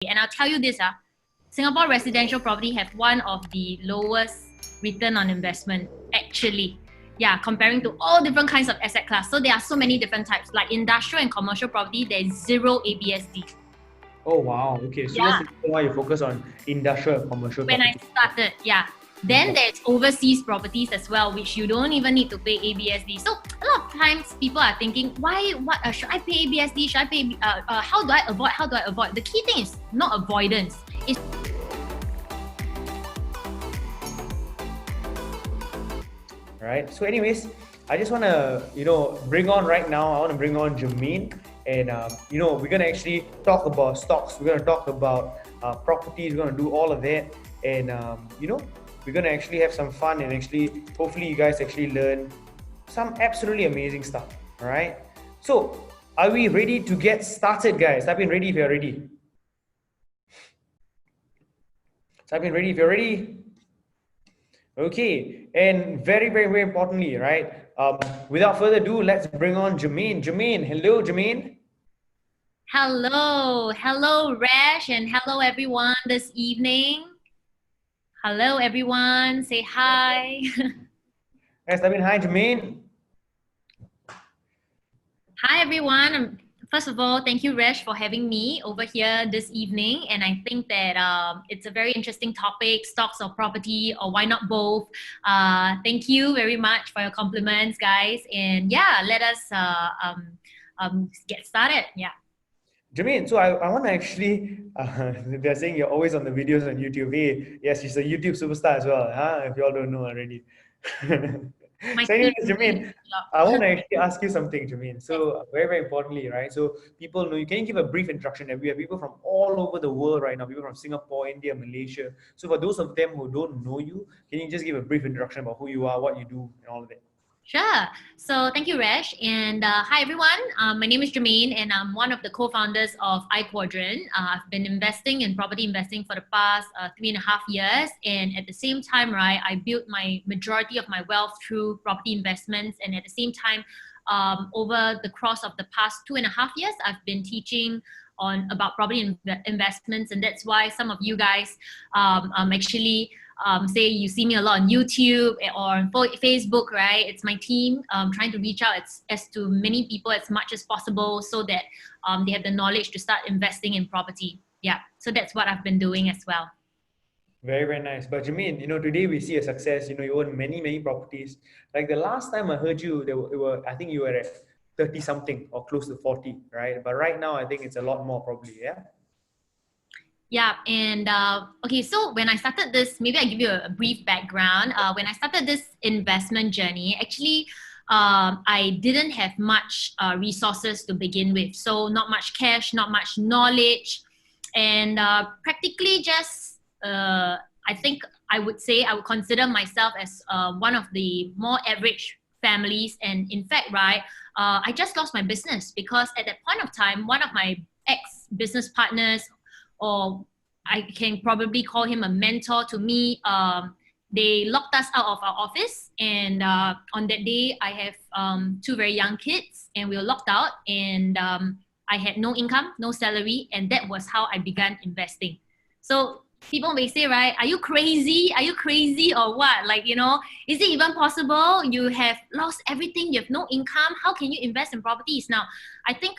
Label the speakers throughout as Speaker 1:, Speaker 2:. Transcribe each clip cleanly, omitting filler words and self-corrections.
Speaker 1: And I'll tell you this, Singapore residential property have one of the lowest return on investment, actually. Yeah, comparing to all different kinds of asset class. So there are so many different types. Like industrial and commercial property, there's zero ABSD.
Speaker 2: Oh, wow. Okay, so that's the reason why you focus on industrial and commercial
Speaker 1: When
Speaker 2: property.
Speaker 1: I started, yeah. Then there's overseas properties as well, which you don't even need to pay ABSD. So a lot of times people are thinking, should I pay ABSD? Should I pay? How do I avoid? How do I avoid? The key thing is not avoidance. It's
Speaker 2: Right. So anyways, I just want to, bring on right now, I want to bring on Germaine. And, we're going to actually talk about stocks. We're going to talk about properties. We're going to do all of that. And, we're going to actually have some fun and actually, hopefully you guys actually learn some absolutely amazing stuff. All right. So are we ready to get started, guys? Type in ready if you're ready. Type in ready if you're ready. Okay, and very, very, very importantly, right? Without further ado, let's bring on Germaine. Germaine, hello, Germaine.
Speaker 1: hello, Resh, and hello everyone this evening. Hello everyone, say hi.
Speaker 2: Yes, I mean, hi, Germaine.
Speaker 1: Hi everyone. First of all, thank you, Resh, for having me over here this evening. And I think that it's a very interesting topic, stocks or property, or why not both? Thank you very much for your compliments, guys. And yeah, let us get started. Yeah.
Speaker 2: Germaine, so I want to actually, they're saying you're always on the videos on YouTube. Hey, yes, she's a YouTube superstar as well, huh? If you all don't know already. So anyways, Germaine, I want to actually ask you something, Germaine. So very, very importantly, right? So people know, you can give a brief introduction that we have people from all over the world right now, people from Singapore, India, Malaysia. So for those of them who don't know you, can you just give a brief introduction about who you are, what you do, and all of that?
Speaker 1: Sure. So thank you, Resh. And hi, everyone. My name is Jermaine, and I'm one of the co-founders of I Quadrant. I've been investing in property investing for the past 3.5 years. And at the same time, right, I built my majority of my wealth through property investments. And at the same time, over the course of the past 2.5 years, I've been teaching about property investments. And that's why some of you guys actually say you see me a lot on YouTube or on Facebook, right? It's my team trying to reach out as to many people as much as possible so that they have the knowledge to start investing in property. Yeah, so that's what I've been doing as well.
Speaker 2: Very, very nice. But Jermaine, today we see a success. You own many, many properties. Like the last time I heard you, I think you were at 30 something or close to 40, right? But right now, I think it's a lot more probably, yeah?
Speaker 1: Yeah, and okay, so when I started this, maybe I give you a brief background. When I started this investment journey, actually, I didn't have much resources to begin with. So not much cash, not much knowledge, and practically just, I think I would consider myself as one of the more average families. And in fact, right, I just lost my business because at that point of time, one of my ex-business partners, or I can probably call him a mentor to me. They locked us out of our office, and on that day, I have 2 very young kids, and we were locked out, and I had no income, no salary, and that was how I began investing. So people may say, right, are you crazy? Are you crazy or what? Like, is it even possible? You have lost everything, you have no income. How can you invest in properties? Now, I think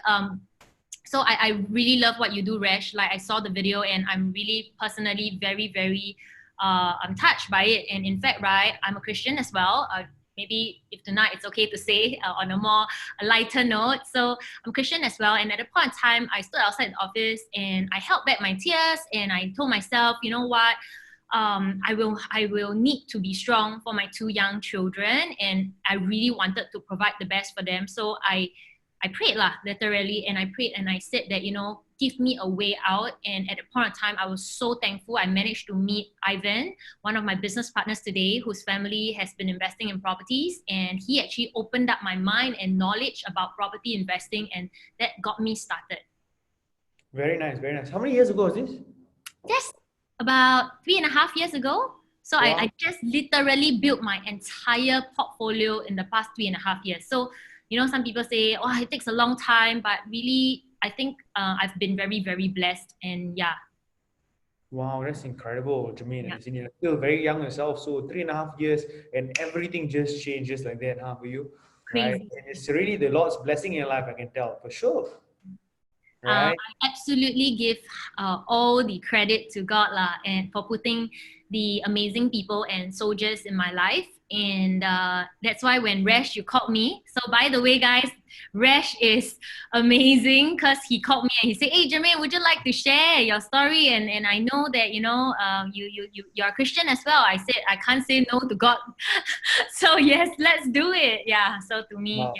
Speaker 1: so I really love what you do, Resh. Like I saw the video and I'm really personally very, very I'm touched by it. And in fact, right, I'm a Christian as well. Maybe if tonight it's okay to say on a lighter note. So I'm Christian as well. And at a point in time, I stood outside the office and I held back my tears and I told myself, you know what? I will need to be strong for my 2 young children. And I really wanted to provide the best for them. So I prayed literally, and I prayed and I said that, give me a way out. And at the point of time, I was so thankful. I managed to meet Ivan, one of my business partners today, whose family has been investing in properties. And he actually opened up my mind and knowledge about property investing, and that got me started.
Speaker 2: Very nice, very nice. How many years ago was this?
Speaker 1: Just about 3.5 years ago. So wow. I just literally built my entire portfolio in the past 3.5 years. So some people say, oh, it takes a long time, but really, I think I've been very, very blessed. And yeah,
Speaker 2: Wow, that's incredible, Jermaine.
Speaker 1: Yeah,
Speaker 2: And you're still very young yourself, so 3.5 years and everything just changes like that, huh, for you, right?
Speaker 1: crazy.
Speaker 2: And it's really the Lord's blessing in your life, I can tell, for sure,
Speaker 1: I
Speaker 2: right?
Speaker 1: absolutely give all the credit to God lah, and for putting the amazing people and soldiers in my life. And that's why when Resh, you called me. So by the way, guys, Resh is amazing because he called me and he said, "Hey, Jermaine, would you like to share your story?" And I know that you're a Christian as well. I said I can't say no to God, so yes, let's do it. Yeah. So to me,
Speaker 2: Wow.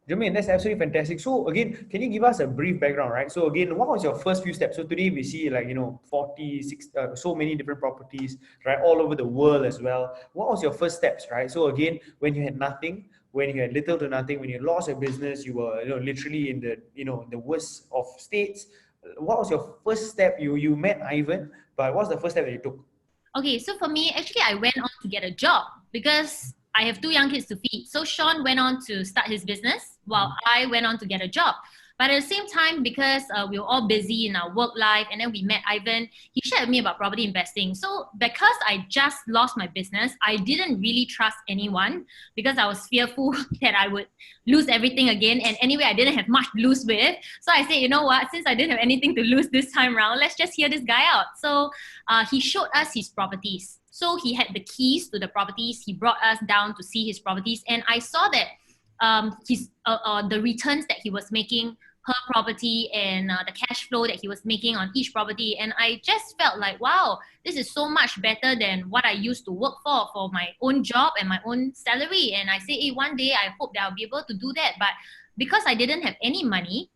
Speaker 2: Jermaine, that's absolutely fantastic. So again, can you give us a brief background, right? So again, what was your first few steps? So today we see like, 46, so many different properties, right? All over the world as well. What was your first steps, right? So again, when you had nothing, when you had little to nothing, when you lost your business, you were, literally in the, the worst of states. What was your first step? You met Ivan, but what's the first step that you took?
Speaker 1: okay, so for me, actually, I went on to get a job because I have two young kids to feed. So Sean went on to start his business while I went on to get a job. But at the same time, because we were all busy in our work life, and then we met Ivan, he shared with me about property investing. So because I just lost my business, I didn't really trust anyone because I was fearful that I would lose everything again. And anyway, I didn't have much to lose with. So I said, you know what? Since I didn't have anything to lose this time around, let's just hear this guy out. So he showed us his properties. So he had the keys to the properties. He brought us down to see his properties, and I saw that the returns that he was making per property and the cash flow that he was making on each property, and I just felt like, wow, this is so much better than what I used to work for my own job and my own salary. And I say, hey, one day I hope that I'll be able to do that. But because I didn't have any money,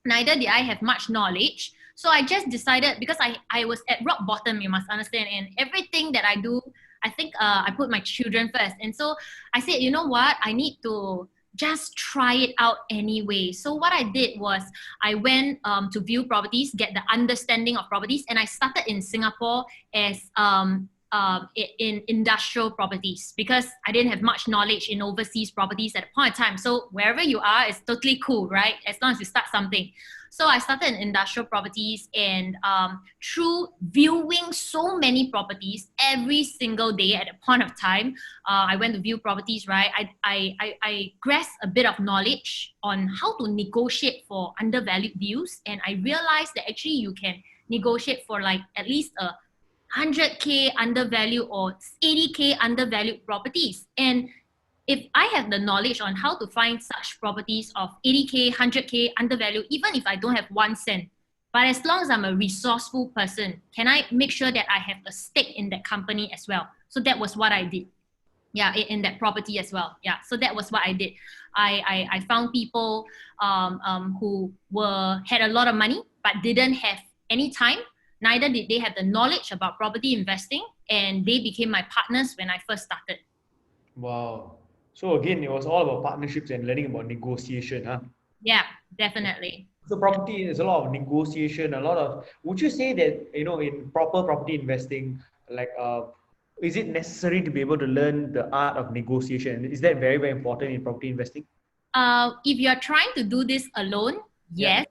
Speaker 1: neither did I have much knowledge. So I just decided, because I was at rock bottom, you must understand, and everything that I do, I think I put my children first. And so I said, you know what, I need to just try it out anyway. So what I did was I went to view properties, get the understanding of properties, and I started in Singapore as in industrial properties because I didn't have much knowledge in overseas properties at the point of time. So wherever you are, it's totally cool, right? As long as you start something. So I started in industrial properties, and through viewing so many properties every single day at a point of time, I went to view properties, right? I grasped a bit of knowledge on how to negotiate for undervalued views, and I realized that actually you can negotiate for like at least a 100K undervalued or 80K undervalued properties. And if I have the knowledge on how to find such properties of 80K, 100K undervalued, even if I don't have 1 cent, but as long as I'm a resourceful person, can I make sure that I have a stake in that company as well? So that was what I did. Yeah, in that property as well. Yeah, so that was what I did. I found people who had a lot of money but didn't have any time. Neither did they have the knowledge about property investing, and they became my partners when I first started.
Speaker 2: Wow. So again, it was all about partnerships and learning about negotiation, huh?
Speaker 1: Yeah, definitely.
Speaker 2: So property is a lot of negotiation, a lot of. Would you say that in proper property investing, like is it necessary to be able to learn the art of negotiation? Is that very very important in property investing?
Speaker 1: If you're trying to do this alone,
Speaker 2: Yeah.
Speaker 1: yes.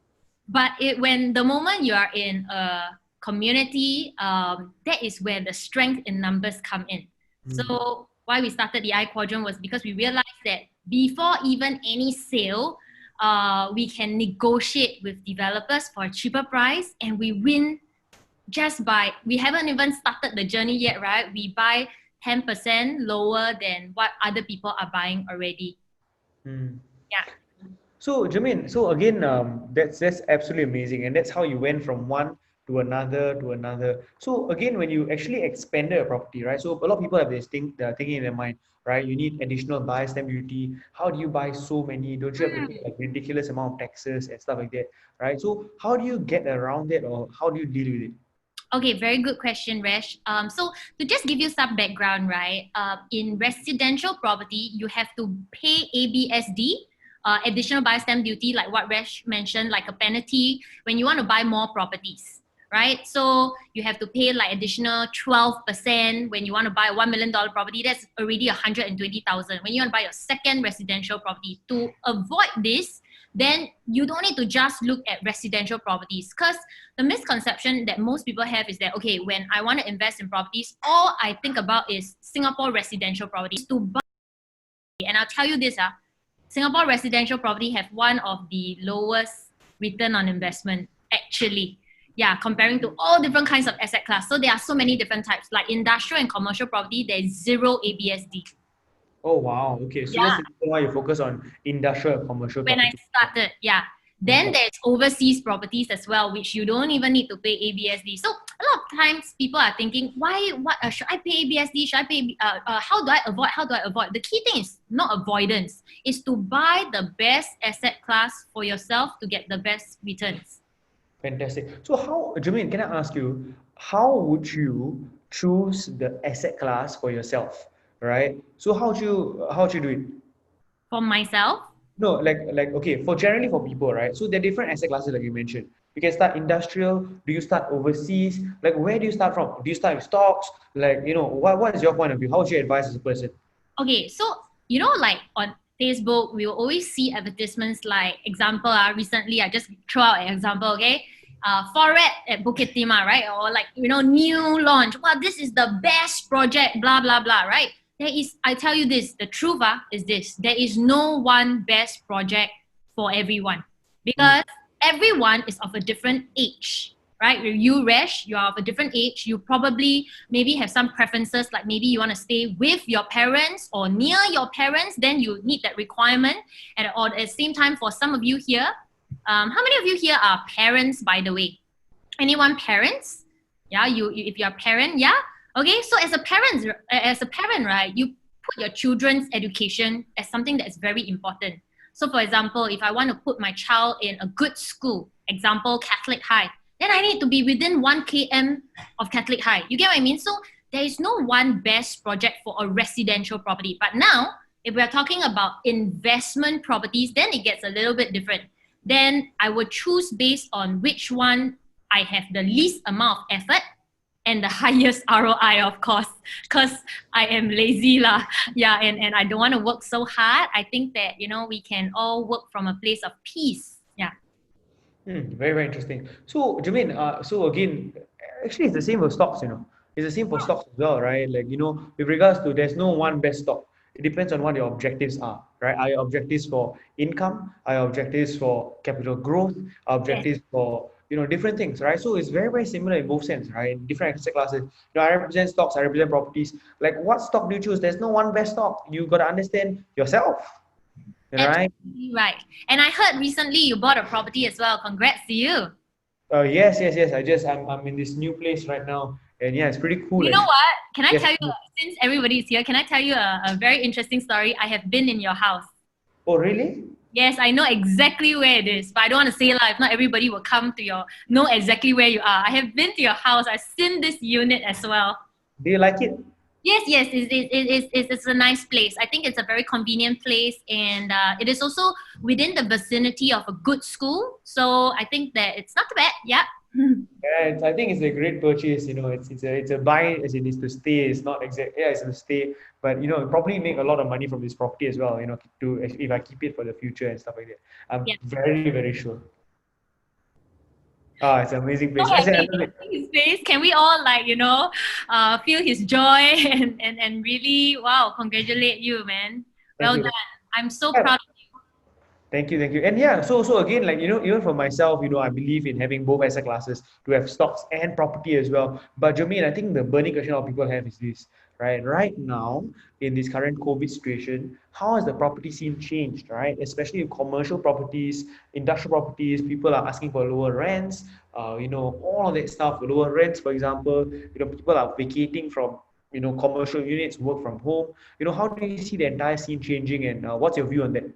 Speaker 1: But when the moment you are in a community, that is where the strength in numbers come in.
Speaker 2: Mm.
Speaker 1: So why we started the I Quadrant was because we realized that before even any sale, we can negotiate with developers for a cheaper price, and we win just by, we haven't even started the journey yet, right? We buy 10% lower than what other people are buying already.
Speaker 2: Mm.
Speaker 1: Yeah.
Speaker 2: So Jermaine, so again, that's absolutely amazing, and that's how you went from one to another to another. So again, when you actually expanded a property, right? So a lot of people have this thing, thinking in their mind, right? You need additional buy stamp duty. How do you buy so many? Don't you have to pay like ridiculous amount of taxes and stuff like that, right? So how do you get around that, or how do you deal with it?
Speaker 1: Okay, very good question, Resh. So to just give you some background, right? In residential property, you have to pay ABSD, additional buy stamp duty, like what Resh mentioned, like a penalty when you want to buy more properties, right? So you have to pay like additional 12% when you want to buy a $1 million property. That's already 120,000. When you want to buy a second residential property, to avoid this, then you don't need to just look at residential properties, because the misconception that most people have is that, okay, when I want to invest in properties, all I think about is Singapore residential properties to buy. And I'll tell you this, Singapore residential property have one of the lowest return on investment, actually. Yeah, comparing to all different kinds of asset class. So there are so many different types, like industrial and commercial property, there's zero ABSD.
Speaker 2: Oh, wow. Okay. So that's
Speaker 1: Yeah,
Speaker 2: the reason why you focus on industrial and commercial
Speaker 1: when I
Speaker 2: property.
Speaker 1: started, yeah. Then there's overseas properties as well, which you don't even need to pay ABSD. So a lot of times people are thinking, why? What should I pay ABSD? Should I pay? How do I avoid? How do I avoid? The key thing is not avoidance. Is to buy the best asset class for yourself to get the best returns.
Speaker 2: Fantastic. So how, Jermaine, can I ask you, how would you choose the asset class for yourself, right? So how would you do it?
Speaker 1: For myself,
Speaker 2: No, okay, for generally for people, right? So there are different asset classes like you mentioned. You can start industrial. Do you start overseas? Like where do you start from? Do you start with stocks? Like, what is your point of view? How would you advise as a person?
Speaker 1: okay, so like on Facebook, we will always see advertisements like, example, recently I just throw out an example, okay? Forex at Bukit Timah, right? Or like, new launch. Wow, this is the best project, blah, blah, blah, right? I tell you this, the truth is this. There is no one best project for everyone,
Speaker 2: Mm.
Speaker 1: because everyone is of a different age, right? You, Resh, you are of a different age. You probably maybe have some preferences, like maybe you want to stay with your parents or near your parents, then you need that requirement. Or at the same time, for some of you here, how many of you here are parents, by the way? Anyone parents? Yeah, you if you're a parent, yeah. Okay, so as a parent, right, you put your children's education as something that's very important. So, for example, if I want to put my child in a good school, example Catholic High, then I need to be within 1 km of Catholic High. You get what I mean? So there is no one best project for a residential property. But now, if we're talking about investment properties, then it gets a little bit different. Then I would choose based on which one I have the least amount of effort and the highest ROI, of course, because I am lazy lah. Yeah, and I don't want to work so hard. I think that, we can all work from a place of peace. Yeah.
Speaker 2: Very, very interesting. So, Jermaine, so again, actually, it's the same for stocks. It's the same for stocks as well, right? Like, with regards to there's no one best stock. It depends on what your objectives are, right? Are your objectives for income? Are your objectives for capital growth? Are
Speaker 1: Yes.
Speaker 2: objectives for, different things, right? So it's very, very similar in both sense, right? In different asset classes. I represent stocks, I represent properties. Like, what stock do you choose? There's no one best stock. You got to understand yourself, right?
Speaker 1: Absolutely right. And I heard recently you bought a property as well. Congrats to you.
Speaker 2: Yes, yes, yes. I'm in this new place right now, and yeah, it's pretty cool
Speaker 1: You know
Speaker 2: actually.
Speaker 1: what? Can I
Speaker 2: Yes.
Speaker 1: tell you, since everybody is here, can I tell you a very interesting story? I have been in your house.
Speaker 2: Oh, really?
Speaker 1: Yes, I know exactly where it is, but I don't want to say if not everybody will come to know exactly where you are. I have been to your house. I've seen this unit as well.
Speaker 2: Do you like it?
Speaker 1: Yes, yes, it's a nice place. I think it's a very convenient place, and it is also within the vicinity of a good school. So I think that it's not too bad. Yeah.
Speaker 2: Yeah, I think it's a great purchase. It's a buy as it is to stay. It's not exact. Yeah, it's to stay, but probably make a lot of money from this property as well. To if I keep it for the future and stuff like that. I'm
Speaker 1: Yeah.
Speaker 2: very, very sure. Ah, it's an amazing
Speaker 1: So
Speaker 2: place. I said, I
Speaker 1: happy
Speaker 2: love it.
Speaker 1: to see his face. Can we all feel his joy and really, wow, congratulate you, man.
Speaker 2: Thank
Speaker 1: Well
Speaker 2: you.
Speaker 1: done. I'm so
Speaker 2: Yeah,
Speaker 1: proud of you.
Speaker 2: thank you, thank you. And yeah, so again, like even for myself, I believe in having both asset classes to have stocks and property as well. But Jermaine, I think the burning question of people have is this, right? Right now, in this current COVID situation, how has the property scene changed, right? Especially in commercial properties, industrial properties, people are asking for lower rents, all of that stuff, lower rents, for example, people are vacating from commercial units, work from home. How do you see the entire scene changing, and what's your view on that?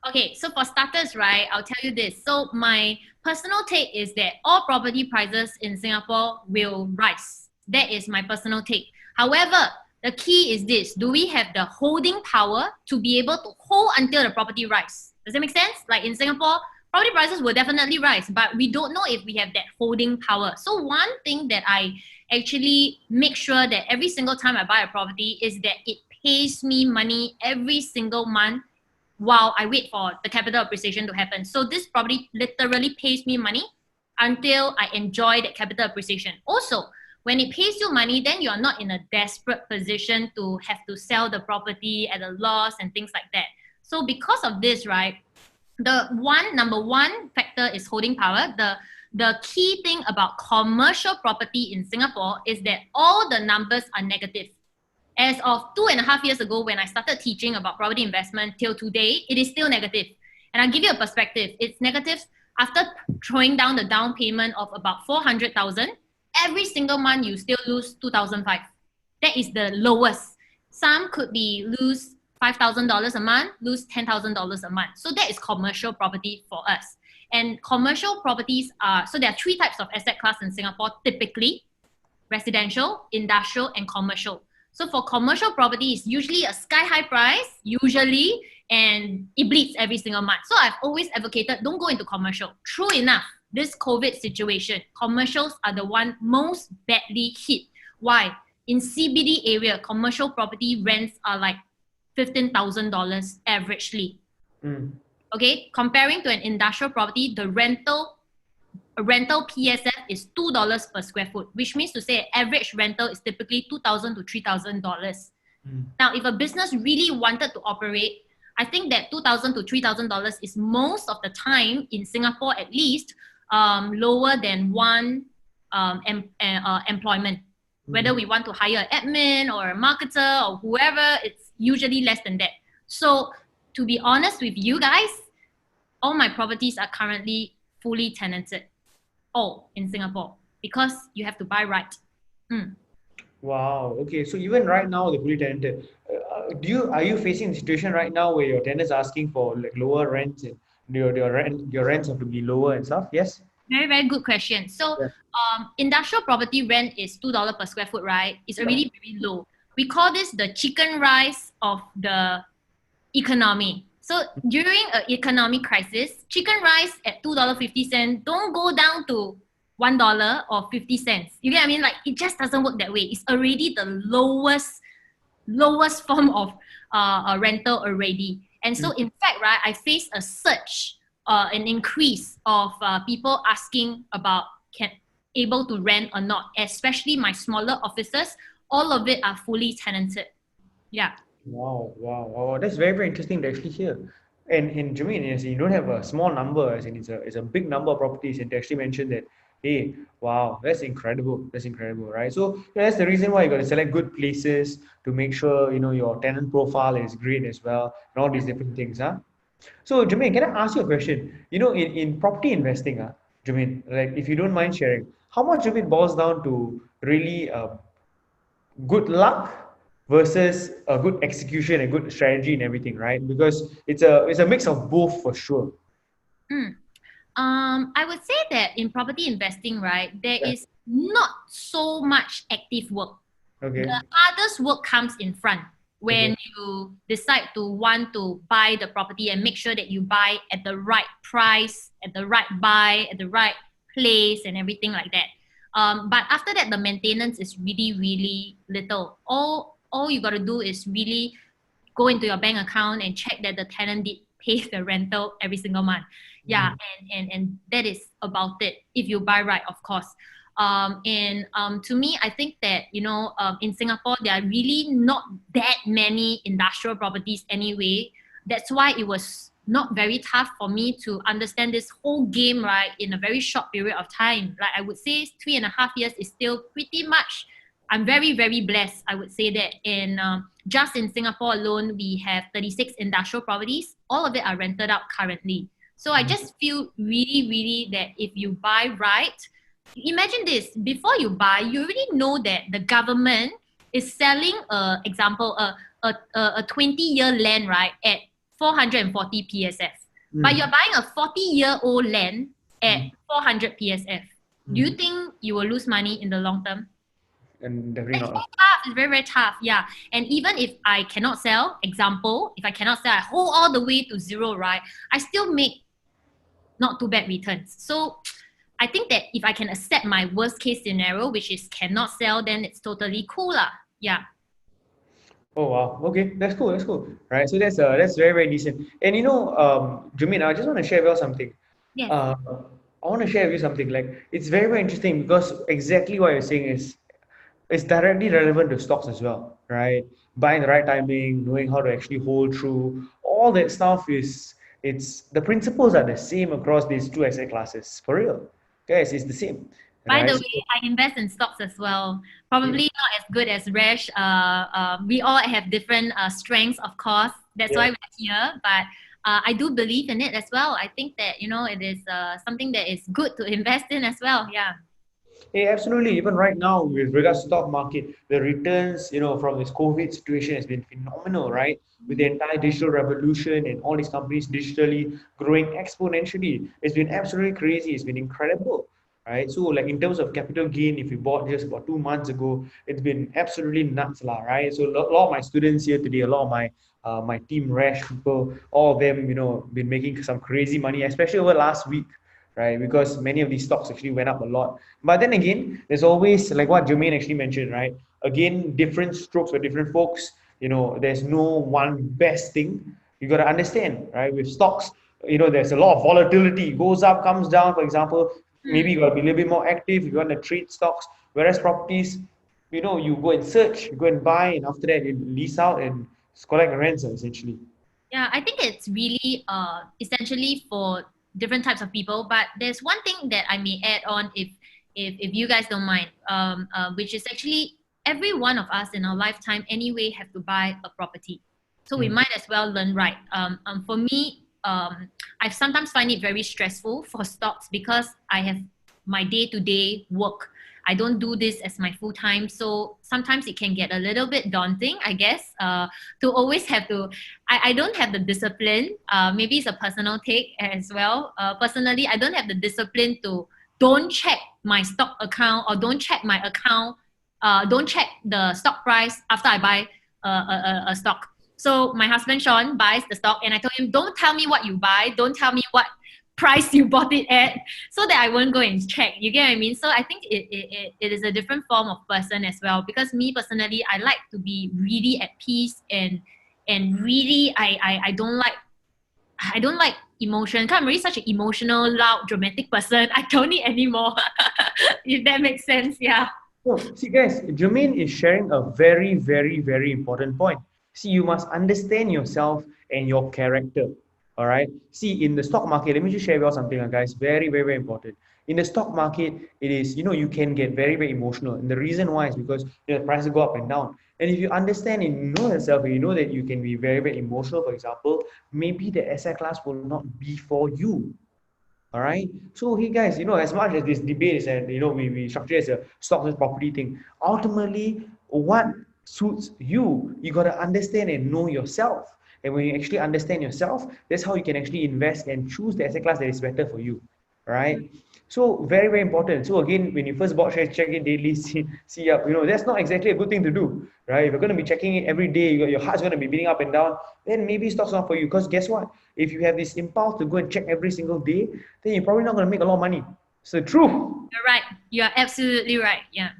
Speaker 1: Okay, so for starters, right, I'll tell you this. So my personal take is that all property prices in Singapore will rise. That is my personal take. However, the key is this: do we have the holding power to be able to hold until the property rise? Does that make sense? Like in Singapore, property prices will definitely rise, but we don't know if we have that holding power. So one thing that I actually make sure that every single time I buy a property is that it pays me money every single month while I wait for the capital appreciation to happen. So this property literally pays me money until I enjoy that capital appreciation. Also, when it pays you money, then you're not in a desperate position to have to sell the property at a loss and things like that. So because of this, right, the number one factor is holding power. The key thing about commercial property in Singapore is that all the numbers are negative. As of 2.5 years ago, when I started teaching about property investment till today, it is still negative. And I'll give you a perspective. It's negative after throwing down the down payment of about 400,000. Every single month, you still lose 2,005. That is the lowest. Some could be lose $5,000 a month, lose $10,000 a month. So that is commercial property for us. And commercial properties are, so there are three types of asset class in Singapore typically: residential, industrial, and commercial. So for commercial property, it's usually a sky-high price, usually, and it bleeds every single month. So I've always advocated, don't go into commercial. True enough, this COVID situation, commercials are the one most badly hit. Why? In CBD area, commercial property rents are like $15,000 averagely. Okay, comparing to an industrial property, the rental PSF is $2 per square foot, which means to say average rental is typically $2,000 to $3,000. Now, if a business really wanted to operate, I think that $2,000 to $3,000 is most of the time in Singapore, at least, lower than one employment. Whether we want to hire an admin or a marketer or whoever, it's usually less than that. So, to be honest with you guys, all my properties are currently fully tenanted. All in Singapore, because you have to buy right.
Speaker 2: Wow. Okay. So even right now, the fully tenanted, are you facing a situation right now where your tenants are asking for like lower rents and your rents have to be lower and stuff? Yes.
Speaker 1: Very, very good question. So,
Speaker 2: Yeah.
Speaker 1: Industrial property rent is $2 per square foot, right? It's already very low. We call this the chicken rice of the economy. So during an economic crisis, chicken rice at $2.50 don't go down to $1 or 50 cents. You get what I mean? Like, it just doesn't work that way. It's already the lowest form of a rental already. And so in fact, right, I faced a surge, an increase of people asking about able to rent or not, especially my smaller offices. All of it are fully tenanted. Yeah.
Speaker 2: Wow. That's very, very interesting to actually hear. And Jermaine, as you don't have a small number, as in it's a big number of properties, and to actually mention that, hey, wow, that's incredible. That's incredible, right? So that's the reason why you got to select good places to make sure your tenant profile is great as well, and all these different things, huh? So Jermaine, can I ask you a question? In property investing, Jermaine, like if you don't mind sharing, how much of it boils down to really good luck versus a good execution and good strategy and everything, right? Because it's a mix of both for sure.
Speaker 1: I would say that in property investing, right, there
Speaker 2: Yeah.
Speaker 1: is not so much active work.
Speaker 2: Okay.
Speaker 1: The hardest work comes in front when
Speaker 2: Okay.
Speaker 1: you decide to want to buy the property and make sure that you buy at the right price, at the right buy, at the right place, and everything like that. But after that, the maintenance is really, really little. All you got to do is really go into your bank account and check that the tenant did pay the rental every single month. Yeah, and that is about it. If you buy right, of course. To me, I think that in Singapore there are really not that many industrial properties anyway. That's why it was not very tough for me to understand this whole game, right, in a very short period of time. Like I would say 3.5 years is still pretty much. I'm very, very blessed, I would say that. In just in Singapore alone, we have 36 industrial properties. All of it are rented out currently. So I just feel really, really that if you buy right, imagine this, before you buy, you already know that the government is selling, example, a 20-year land, right, at 440 PSF. But you're buying a 40-year-old land at 400 PSF. Do you think you will lose money in the long term?
Speaker 2: And definitely
Speaker 1: It's
Speaker 2: not.
Speaker 1: very tough. It's very, very tough. Yeah. And even if I cannot sell, example, if I cannot sell, I hold all the way to zero, right? I still make not too bad returns. So I think that if I can accept my worst case scenario, which is cannot sell, then it's totally cool lah. Yeah.
Speaker 2: Oh wow. Okay, that's cool. That's cool. Right. So that's very very decent. And Jermaine, I just want to share about something.
Speaker 1: Yes.
Speaker 2: Uh, I want to share with you something. Like it's very very interesting because exactly what you're saying is it's directly relevant to stocks as well, right? Buying the right timing, knowing how to actually hold through, all that stuff is it's the principles are the same across these two asset classes for real. Guys, it's the same,
Speaker 1: By the
Speaker 2: right?
Speaker 1: way,
Speaker 2: So,
Speaker 1: I invest in stocks as well.
Speaker 2: yeah,
Speaker 1: Probably not as good as Resh. We all have different strengths, of course. That's
Speaker 2: yeah.
Speaker 1: why we're here. But I do believe in it as well. I think that, it is something that is good to invest in as well. Yeah.
Speaker 2: Yeah, absolutely. Even right now, with regards to stock market, the returns, from this COVID situation has been phenomenal, right? With the entire digital revolution and all these companies digitally growing exponentially, it's been absolutely crazy. It's been incredible, right? So, like in terms of capital gain, if you bought just about 2 months ago, it's been absolutely nuts, lah, right? So, a lot of my students here today, a lot of my Team Resh people, all of them, been making some crazy money, especially over last week, right? Because many of these stocks actually went up a lot. But then again, there's always like what Jermaine actually mentioned, right? Again, different strokes for different folks. There's no one best thing. You got to understand, right? With stocks, there's a lot of volatility. It goes up, comes down. For example, maybe
Speaker 1: Hmm.
Speaker 2: you got to be a little bit more active. You want to trade stocks. Whereas properties, you go and search, you go and buy, and after that, you lease out and collect rents essentially.
Speaker 1: Yeah, I think it's really essentially for different types of people. But there's one thing that I may add on, if you guys don't mind, which is actually every one of us in our lifetime anyway have to buy a property, so we
Speaker 2: Mm.
Speaker 1: might as well learn right. For me, I sometimes find it very stressful for stocks because I have my day to day work. I don't do this as my full time, so sometimes it can get a little bit daunting, I guess, to always have to. I don't have the discipline. Maybe it's a personal take as well. Personally, I don't have the discipline to don't check my stock account or don't check my account. Don't check the stock price after I buy a stock. So my husband Sean buys the stock, and I told him, "Don't tell me what you buy. Don't tell me what price you bought it at, so that I won't go and check." You get what I mean? So I think it is a different form of person as well. Because me personally, I like to be really at peace, and really I don't like emotion. Because I'm really such an emotional, loud, dramatic person. I don't need any more. If that makes sense, yeah.
Speaker 2: So, see, guys, Jermaine is sharing a very, very, very important point. See, you must understand yourself and your character. All right. See, in the stock market, let me just share with you something, guys. Very, very, very important. In the stock market, it is, you can get very, very emotional. And the reason why is because the prices go up and down. And if you understand and you know yourself, and you know that you can be very, very emotional, for example, maybe the asset class will not be for you. All right. So, hey guys, as much as this debate is, and we structure it as a stock versus property thing, ultimately, what suits you, you got to understand and know yourself. And when you actually understand yourself, that's how you can actually invest and choose the asset class that is better for you. All right. So very, very important. So again, when you first bought shares, check it daily, see up. That's not exactly a good thing to do, right? If you're going to be checking it every day, your heart's going to be beating up and down, then maybe stock's not for you. Because guess what? If you have this impulse to go and check every single day, then you're probably not going to make a lot of money. So true,
Speaker 1: You're right. You're absolutely right. Yeah.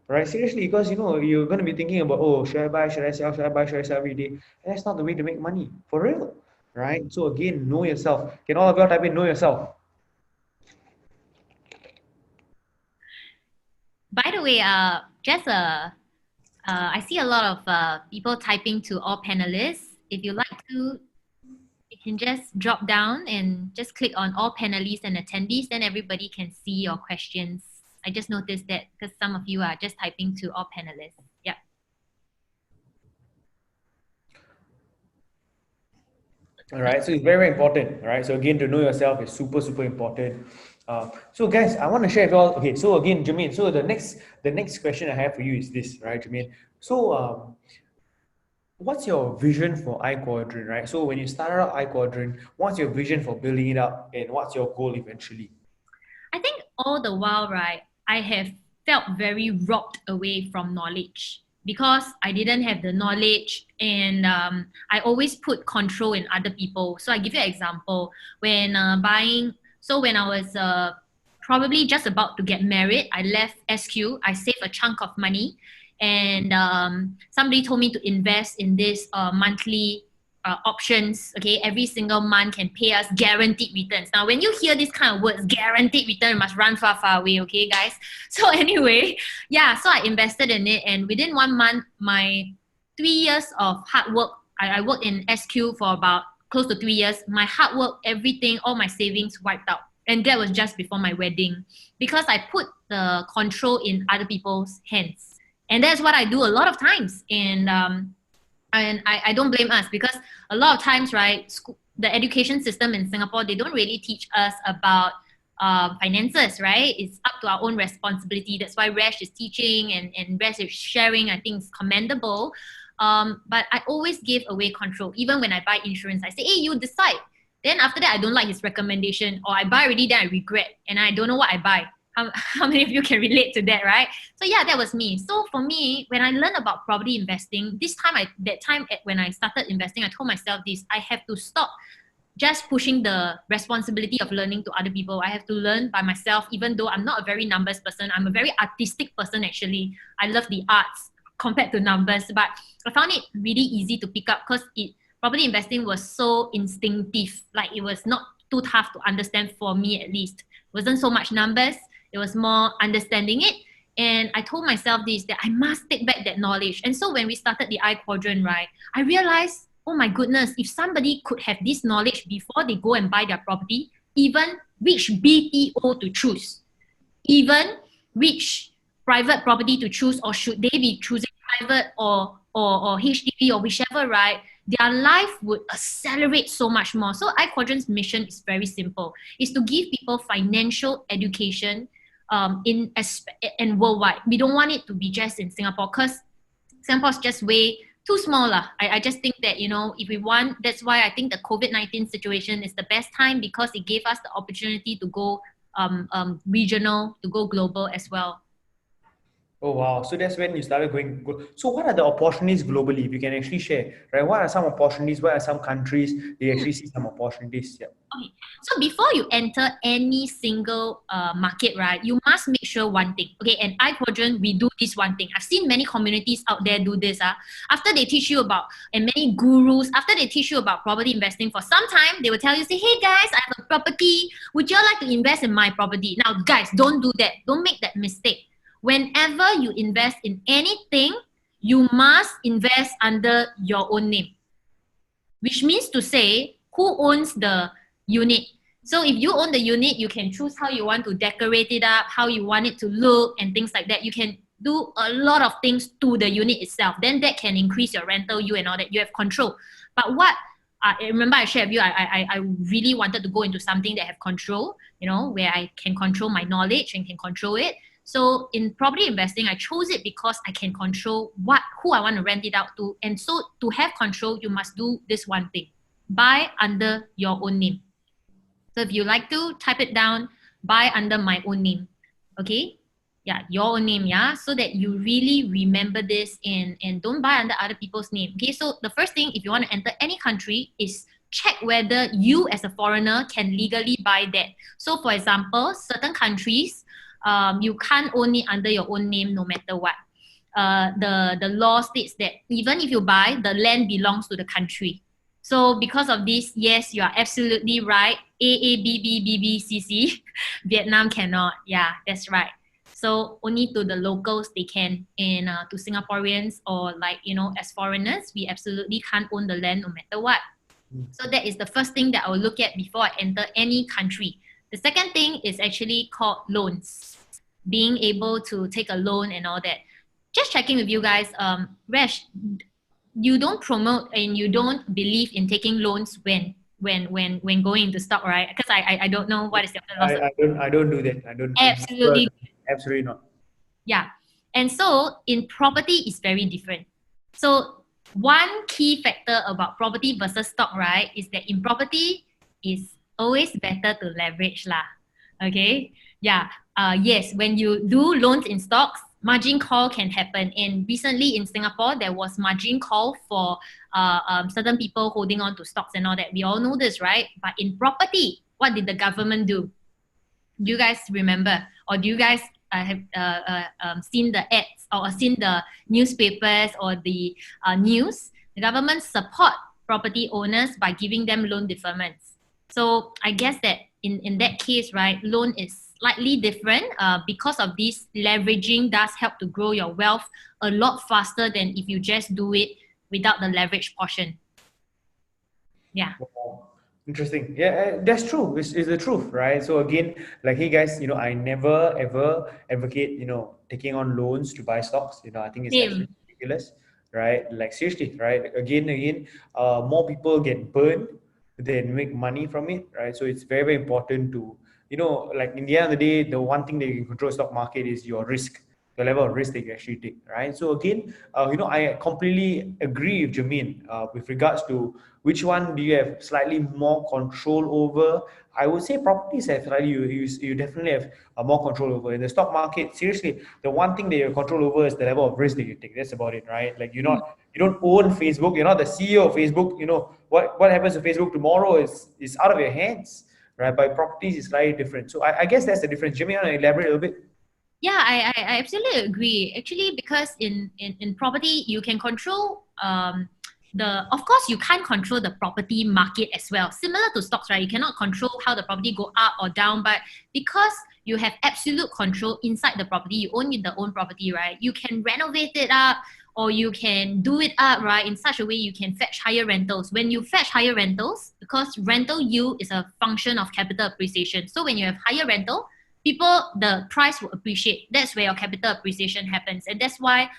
Speaker 2: right? Seriously, because you're going to be thinking about, oh, should I buy, should I sell, should I buy, should I sell every day? And that's not the way to make money, for real, right? So again, know yourself. Can all of y'all type in know yourself?
Speaker 1: By the way, just I see a lot of people typing to all panelists. If you like to, you can just drop down and just click on all panelists and attendees. Then everybody can see your questions. I just noticed that because some of you are just typing to all panelists. Yeah.
Speaker 2: All right, so it's very, very important. All right, so again, to know yourself is super, super important. So guys, I want to share with you all. Okay, so again, Jermaine. So the next question I have for you is this, right, Jermaine? So what's your vision for I Quadrant, right? So when you started out I Quadrant, what's your vision for building it up, and what's your goal eventually?
Speaker 1: I think all the while, right, I have felt very robbed away from knowledge because I didn't have the knowledge, and I always put control in other people. So I give you an example. When buying, so when I was probably just about to get married, I left SQ, I saved a chunk of money, and somebody told me to invest in this monthly options. Okay, every single month can pay us guaranteed returns. Now, when you hear this kind of words, guaranteed return, you must run far, far away. Okay, guys. So anyway, yeah. So I invested in it, and within 1 month, my 3 years of hard work. I worked in SQ for about close to 3 years. My hard work, everything, all my savings wiped out. And that was just before my wedding because I put the control in other people's hands. And that's what I do a lot of times. And I don't blame us because a lot of times, right, the education system in Singapore, they don't really teach us about finances, right? It's up to our own responsibility. That's why Resh is teaching and Resh is sharing. I think it's commendable. But I always give away control. Even when I buy insurance, I say, hey, you decide. Then after that, I don't like his recommendation, or I buy already, then I regret, and I don't know what I buy. How many of you can relate to that, right? So yeah, that was me. So for me, when I learned about property investing, when I started investing, I told myself this: I have to stop just pushing the responsibility of learning to other people. I have to learn by myself, even though I'm not a very numbers person. I'm a very artistic person, actually. I love the arts compared to numbers, but I found it really easy to pick up because property investing was so instinctive. Like, it was not too tough to understand for me, at least. It wasn't so much numbers. It was more understanding it. And I told myself this, that I must take back that knowledge. And so when we started the I Quadrant, right, I realized, oh my goodness, if somebody could have this knowledge before they go and buy their property, even which BTO to choose, even which private property to choose, or should they be choosing private or HDB or whichever, right, their life would accelerate so much more. So I Quadrant's mission is very simple. It's to give people financial education and worldwide. We don't want it to be just in Singapore because Singapore's just way too small. I just think that, if we want, that's why I think the COVID-19 situation is the best time, because it gave us the opportunity to go regional, to go global as well.
Speaker 2: Oh, wow. So that's when you started going. So what are the opportunities globally, if you can actually share, right? What are some opportunities? What are some countries they actually see some opportunities? Yeah.
Speaker 1: Okay. So before you enter any single market, right, you must make sure one thing. Okay, and I Quadrant, we do this one thing. I've seen many communities out there do this. After they teach you about, and many gurus, after they teach you about property investing for some time, they will tell you, say, hey guys, I have a property. Would you like to invest in my property? Now, guys, don't do that. Don't make that mistake. Whenever you invest in anything, you must invest under your own name. Which means to say, who owns the unit? So if you own the unit, you can choose how you want to decorate it up, how you want it to look, and things like that. You can do a lot of things to the unit itself. Then that can increase your rental yield and all that. You have control. But what I remember I shared with you, I really wanted to go into something that have control, where I can control my knowledge and can control it. So in property investing, I chose it because I can control who I want to rent it out to. And so to have control, you must do this one thing: buy under your own name. So if you like to type it down, buy under my own name. Okay? Yeah, your own name, yeah? So that you really remember this and don't buy under other people's name. Okay, so the first thing, if you want to enter any country, is check whether you as a foreigner can legally buy that. So for example, certain countries, you can't own it under your own name no matter what. The law states that even if you buy, the land belongs to the country. So because of this, yes, you are absolutely right. AABBBBCC, Vietnam cannot. Yeah, that's right. So only to the locals they can, and to Singaporeans or as foreigners, we absolutely can't own the land no matter what. So that is the first thing that I will look at before I enter any country. The second thing is actually called loans. Being able to take a loan and all that. Just checking with you guys, Resh, you don't promote and you don't believe in taking loans when going into stock, right? Because I don't know what is your philosophy.
Speaker 2: I don't do that. I don't. Absolutely not.
Speaker 1: Yeah. And so in property, it's very different. So one key factor about property versus stock, right, is that in property, it's always better to leverage lah. Okay? Yeah. Yes, when you do loans in stocks, margin call can happen. And recently in Singapore, there was margin call for certain people holding on to stocks and all that. We all know this, right? But in property, what did the government do? Do you guys remember? Or do you guys have seen the ads or seen the newspapers or the news, the government support property owners by giving them loan deferments. So I guess that in that case, right, loan is slightly different because of this leveraging does help to grow your wealth a lot faster than if you just do it without the leverage portion. Yeah.
Speaker 2: Wow. Interesting. Yeah, that's true. It's the truth, right? So again, like, hey guys, I never ever advocate, taking on loans to buy stocks. I think it's
Speaker 1: Same.
Speaker 2: absolutely ridiculous, right? Like seriously, right? Again, more people get burned than make money from it, right? So it's very, very important to, like in the end of the day, the one thing that you can control stock market is your risk, the level of risk that you actually take, right? So again, I completely agree with Jermaine with regards to which one do you have slightly more control over. I would say properties have slightly, you definitely have more control over. In the stock market, seriously, the one thing that you have control over is the level of risk that you take. That's about it, right? Like you don't own Facebook, you're not the CEO of Facebook. What happens to Facebook tomorrow is out of your hands, right? But properties is slightly different. So I guess that's the difference. Jimmy, you want to elaborate a little bit?
Speaker 1: Yeah, I absolutely agree. Actually, because in property, you can control of course you can't control the property market as well. Similar to stocks, right? You cannot control how the property go up or down, but because you have absolute control inside the property, you own the own property, right? You can renovate it up or you can do it up, right? In such a way you can fetch higher rentals. When you fetch higher rentals, because rental yield is a function of capital appreciation. So when you have higher rental, the price will appreciate. That's where your capital appreciation happens. And that's why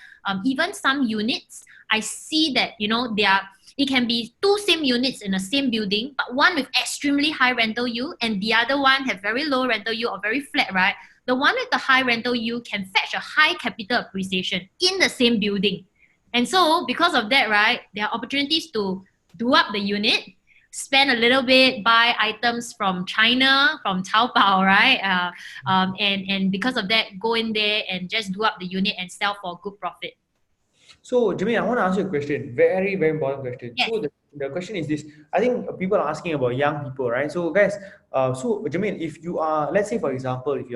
Speaker 1: even some units, I see that, it can be two same units in the same building, but one with extremely high rental yield and the other one have very low rental yield or very flat, right? The one with the high rental yield can fetch a high capital appreciation in the same building. And so because of that, right, there are opportunities to do up the unit, spend a little bit, buy items from China, from Taobao, right? And because of that, go in there and just do up the unit and sell for good profit.
Speaker 2: So, Jimmy, I want to ask you a question. Very, very important question.
Speaker 1: Yes.
Speaker 2: So, the question is this. I think people are asking about young people, right? So, guys, Jermaine, if you are, let's say, for example, if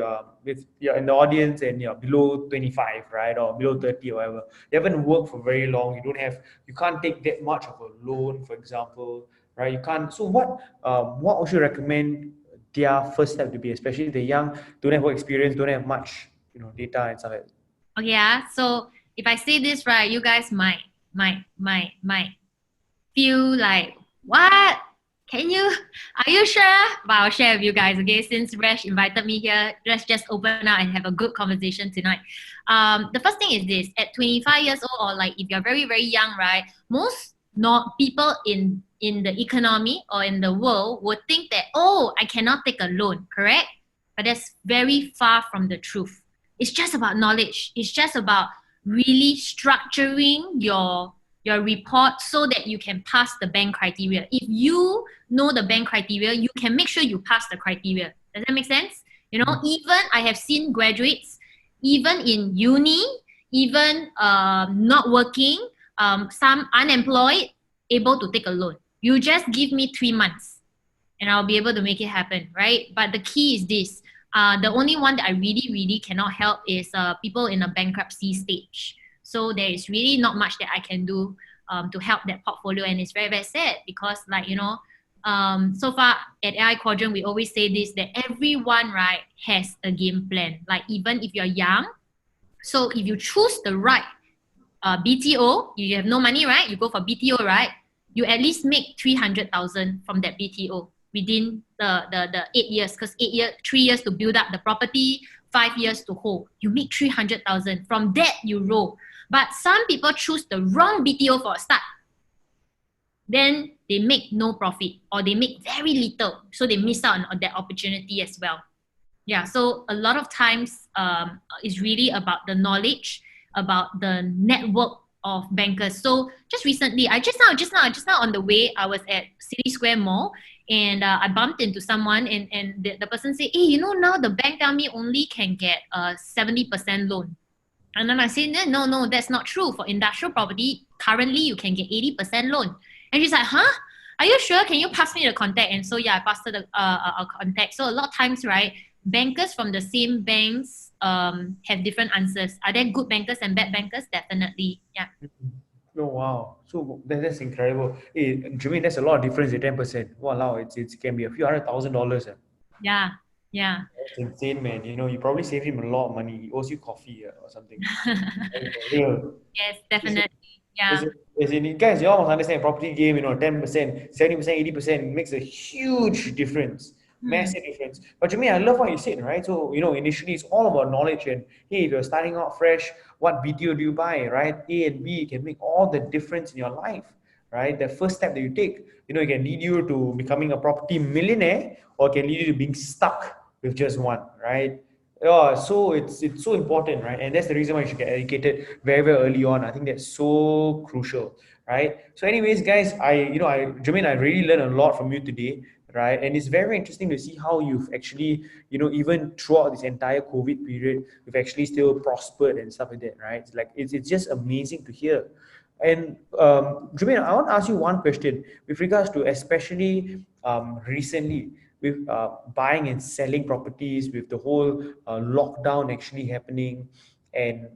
Speaker 2: you're in the audience and you're below 25, right, or below 30 or whatever, you haven't worked for very long, you can't take that much of a loan, for example, right? You can't. So, what would you recommend their first step to be, especially if they're young, don't have work experience, don't have much, data and stuff like that?
Speaker 1: Okay, yeah. So if I say this right, you guys might feel like, what? Are you sure? But I'll share with you guys, okay? Since Resh invited me here, let's just open up and have a good conversation tonight. The first thing is this, at 25 years old, or like if you're very, very young, right? Most not people in the economy or in the world would think that, oh, I cannot take a loan, correct? But that's very far from the truth. It's just about knowledge. It's just about really structuring your report so that you can pass the bank criteria. If you know the bank criteria, you can make sure you pass the criteria. Does that make sense? Even I have seen graduates, even in uni, even not working, some unemployed, able to take a loan. You just give me 3 months and I'll be able to make it happen, right? But the key is this. The only one that I really, really cannot help is people in a bankruptcy stage. So there is really not much that I can do to help that portfolio. And it's very, very sad because so far at I Quadrant, we always say this, that everyone, right, has a game plan. Like even if you're young, so if you choose the right BTO, you have no money, right? You go for BTO, right? You at least make 300,000 from that BTO within the 8 years, because 3 years to build up the property, 5 years to hold. You make 300,000. From that, you roll. But some people choose the wrong BTO for a start. Then they make no profit or they make very little. So they miss out on that opportunity as well. Yeah, so a lot of times it's really about the knowledge, about the network of bankers. So just recently, just now on the way, I was at City Square Mall and I bumped into someone and the person said, hey, now the bank tell me only can get a 70% loan. And then I said, no, that's not true. For industrial property, currently you can get 80% loan. And she's like, huh? Are you sure? Can you pass me the contact? And so, yeah, I passed her the contact. So a lot of times, right, bankers from the same banks have different answers. Are there good bankers and bad bankers? Definitely. Yeah.
Speaker 2: Oh wow, so that's incredible. Hey, Jermaine, that's a lot of difference in 10%. Wow, it can be a few $100,000.
Speaker 1: Yeah. Yeah.
Speaker 2: That's insane, man. You probably saved him a lot of money. He owes you coffee or something. Like, for real.
Speaker 1: Yes,
Speaker 2: It's,
Speaker 1: definitely.
Speaker 2: it's,
Speaker 1: Yeah.
Speaker 2: guys, you all must understand property game, 10%, 70%, 80% makes a huge difference.
Speaker 1: Hmm.
Speaker 2: Massive difference. But Jermaine, I love what you said, right? So, initially it's all about knowledge and hey, if you're starting out fresh, what BTO do you buy, right? A and B can make all the difference in your life, right? The first step that you take, it can lead you to becoming a property millionaire or can lead you to being stuck with just one, right? Yeah, so it's so important, right? And that's the reason why you should get educated very, very early on. I think that's so crucial, right? So, anyways, guys, Jermaine, I really learned a lot from you today, right? And it's very interesting to see how you've actually, even throughout this entire COVID period, you've actually still prospered and stuff like that, right? It's just amazing to hear. And Jermaine, I want to ask you one question with regards to especially recently with buying and selling properties, with the whole lockdown actually happening, and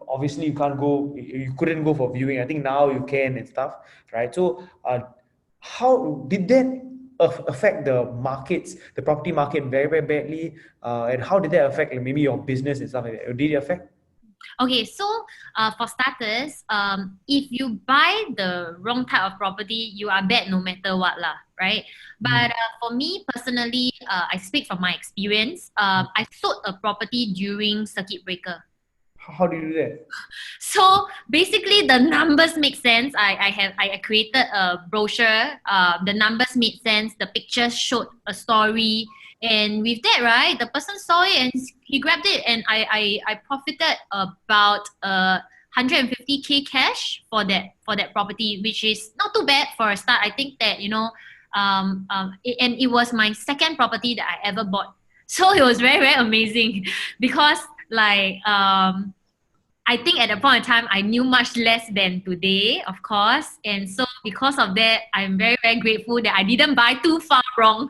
Speaker 2: obviously you couldn't go for viewing. I think now you can and stuff, right? So, how did that affect the markets, the property market, very, very badly? And how did that affect like, maybe your business and stuff like that? Did it affect?
Speaker 1: Okay, so for starters, if you buy the wrong type of property, you are bad no matter what lah, right? But for me personally, I speak from my experience. I sold a property during circuit breaker.
Speaker 2: How do you do that?
Speaker 1: So basically, the numbers make sense. I created a brochure. The numbers made sense. The pictures showed a story, and with that, right, the person saw it and he grabbed it, and I profited about 150K cash for that property, which is not too bad for a start. I think that and it was my second property that I ever bought, so it was very, very amazing because I think at the point in time, I knew much less than today, of course. And so because of that, I'm very, very grateful that I didn't buy too far wrong.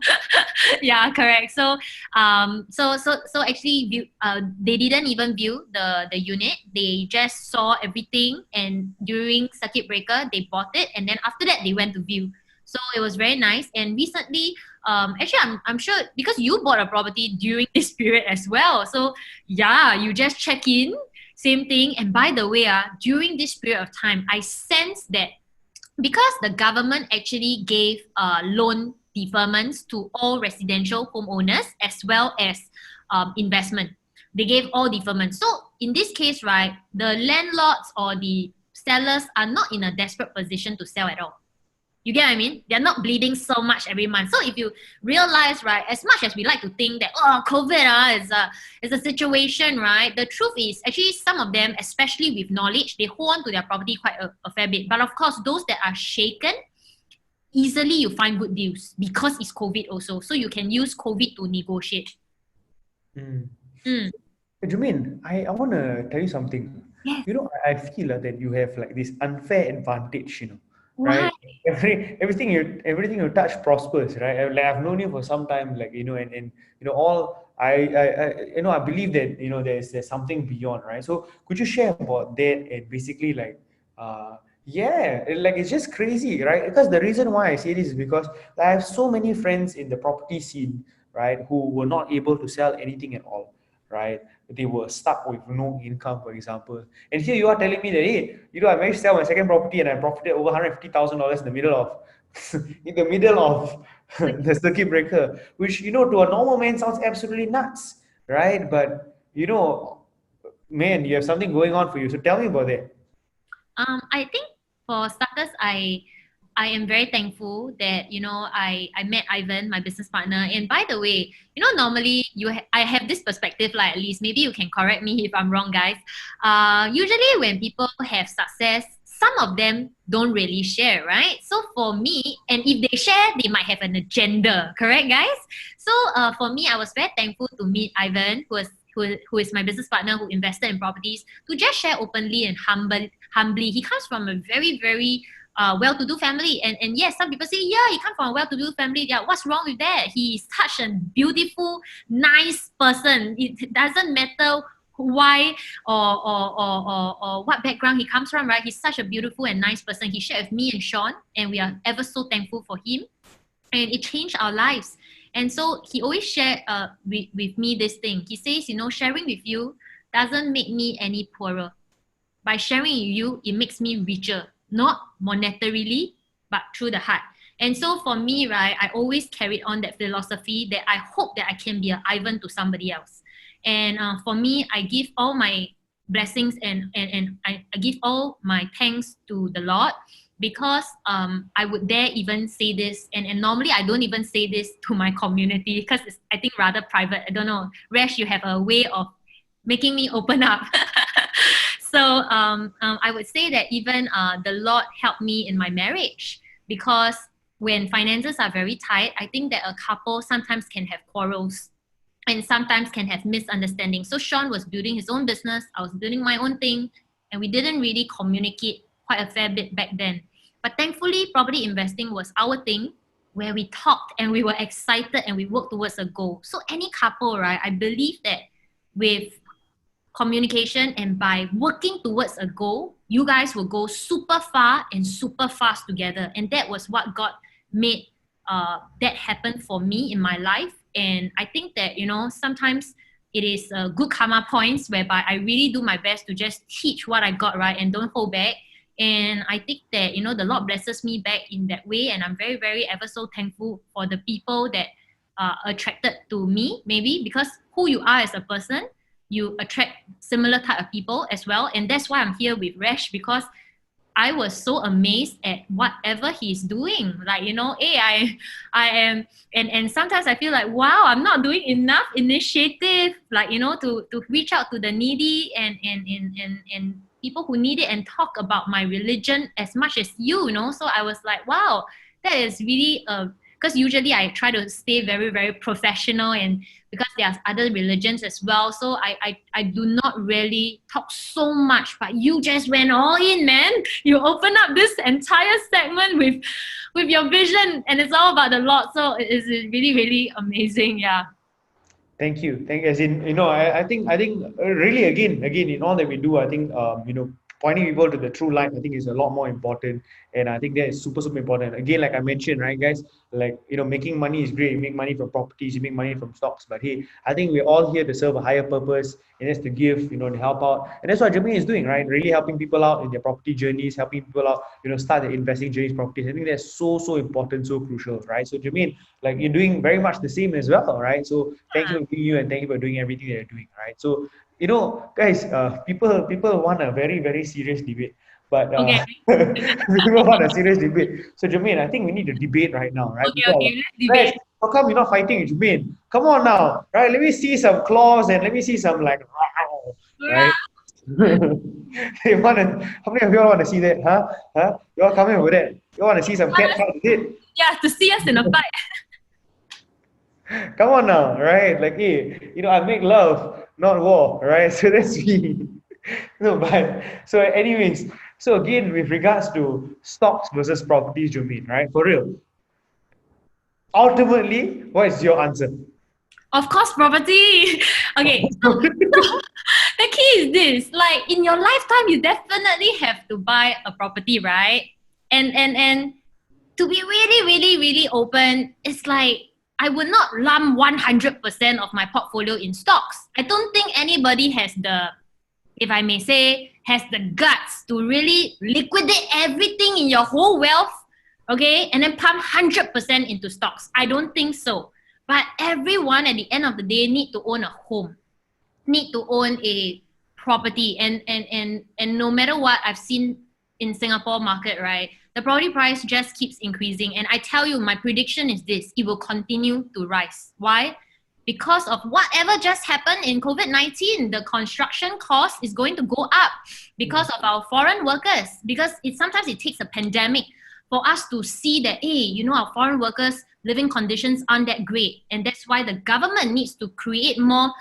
Speaker 1: Yeah, correct. So actually, they didn't even view the unit. They just saw everything. And during circuit breaker, they bought it. And then after that, they went to view. So it was very nice. And recently, actually, I'm sure because you bought a property during this period as well. So yeah, you just check in. Same thing. And by the way, during this period of time, I sense that because the government actually gave loan deferments to all residential homeowners as well as investment. They gave all deferments. So in this case, right, the landlords or the sellers are not in a desperate position to sell at all. You get what I mean? They're not bleeding so much every month. So if you realize, right, as much as we like to think that, COVID is a situation, right? The truth is actually some of them, especially with knowledge, they hold on to their property quite a fair bit. But of course, those that are shaken, easily you find good deals because it's COVID also. So you can use COVID to negotiate.
Speaker 2: Hey, Jermaine, I want to tell you something.
Speaker 1: Yes.
Speaker 2: I feel that you have like this unfair advantage,
Speaker 1: Why?
Speaker 2: right? Everything you touch prospers, right? I've known you for some time, and all I believe that there's something beyond, right? So could you share about that and basically yeah, it's just crazy, right? Because the reason why I say this is because I have so many friends in the property scene, right, who were not able to sell anything at all, right? They were stuck with no income, for example. And here you are telling me that, hey, I managed to sell my second property and I profited over $150,000 in the middle of the circuit breaker, which to a normal man sounds absolutely nuts, right? But man, you have something going on for you. So tell me about that.
Speaker 1: I think for starters, I am very thankful that I met Ivan, my business partner. And by the way, normally I have this perspective, like at least maybe you can correct me if I'm wrong, guys. Usually when people have success, some of them don't really share, right? So for me, and if they share, they might have an agenda, correct, guys? So for me, I was very thankful to meet Ivan, who is my business partner who invested in properties, to just share openly and humbly. He comes from a very, very well-to-do family. And yes, some people say, yeah, he comes from a well-to-do family. Yeah, what's wrong with that? He's such a beautiful, nice person. It doesn't matter why or what background he comes from, right? He's such a beautiful and nice person. He shared with me and Sean, and we are ever so thankful for him. And it changed our lives. And so he always shared with me this thing. He says, sharing with you doesn't make me any poorer. By sharing with you, it makes me richer, not monetarily, but through the heart. And so for me, right, I always carried on that philosophy that I hope that I can be an Ivan to somebody else. And for me, I give all my blessings and I give all my thanks to the Lord, because I would dare even say this, and normally I don't even say this to my community because it's, I think, rather private. I don't know, Resh, you have a way of making me open up. So I would say that even the Lord helped me in my marriage, because when finances are very tight, I think that a couple sometimes can have quarrels and sometimes can have misunderstandings. So Sean was building his own business, I was building my own thing, and we didn't really communicate quite a fair bit back then. But thankfully, property investing was our thing, where we talked and we were excited and we worked towards a goal. So any couple, right, I believe that with communication and by working towards a goal, you guys will go super far and super fast together. And that was what God made that happen for me in my life. And I think that, sometimes it is good karma points whereby I really do my best to just teach what I got, right, and don't hold back. And I think that, the Lord blesses me back in that way. And I'm very, very ever so thankful for the people that are attracted to me, maybe because who you are as a person, you attract similar type of people as well. And that's why I'm here with Resh, because I was so amazed at whatever he's doing. Like, hey, I am, and sometimes I feel like, wow, I'm not doing enough initiative, like, to reach out to the needy and people who need it and talk about my religion as much as you. So I was like, wow, that is really because usually I try to stay very, very professional, and because there are other religions as well. So I do not really talk so much, but you just went all in, man. You open up this entire segment with your vision, and it's all about the Lord. So it is really, really amazing. Yeah.
Speaker 2: Thank you. As in, I think really again in all that we do, I think pointing people to the true light, I think, is a lot more important, and I think that is super, super important. Again, like I mentioned, right, guys, like, making money is great. You make money from properties, you make money from stocks, but hey, I think we're all here to serve a higher purpose, and that's to give, to help out, and that's what Jermaine is doing, right? Really helping people out in their property journeys, helping people out, start their investing journeys, properties. I think that's so, so important, so crucial, right? So Jermaine, like, you're doing very much the same as well, right? So thank you for being you, and thank you for doing everything that you're doing, right? So guys, people want a very, very serious debate, but
Speaker 1: Okay.
Speaker 2: people want a serious debate. So Jermaine, I think we need to debate right now, right?
Speaker 1: Okay.
Speaker 2: Like,
Speaker 1: Let's debate.
Speaker 2: how come you're not fighting with Jermaine? Come on now, right? Let me see some claws and let me see some, like, right? You how many of you all want to see that? Huh? You all coming over there? You want to see some cat fight? Is it?
Speaker 1: Yeah, to see us in a fight.
Speaker 2: Come on now, right? Like, hey, I make love, not war, right? So that's me. No, but so anyways, so again, with regards to stocks versus properties, Jermaine, right? For real. Ultimately, what is your answer?
Speaker 1: Of course, property. Okay, so the key is this: like, in your lifetime, you definitely have to buy a property, right? And to be really, really, really open, it's like I would not lump 100% of my portfolio in stocks. I don't think anybody has the, if I may say, has the guts to really liquidate everything in your whole wealth, okay, and then pump 100% into stocks. I don't think so. But everyone at the end of the day need to own a home, need to own a property, and no matter what I've seen in Singapore market, right, the property price just keeps increasing. And I tell you, my prediction is this: it will continue to rise. Why? Because of whatever just happened in COVID-19, the construction cost is going to go up because of our foreign workers. Because sometimes it takes a pandemic for us to see that, hey, our foreign workers' living conditions aren't that great. And that's why the government needs to create more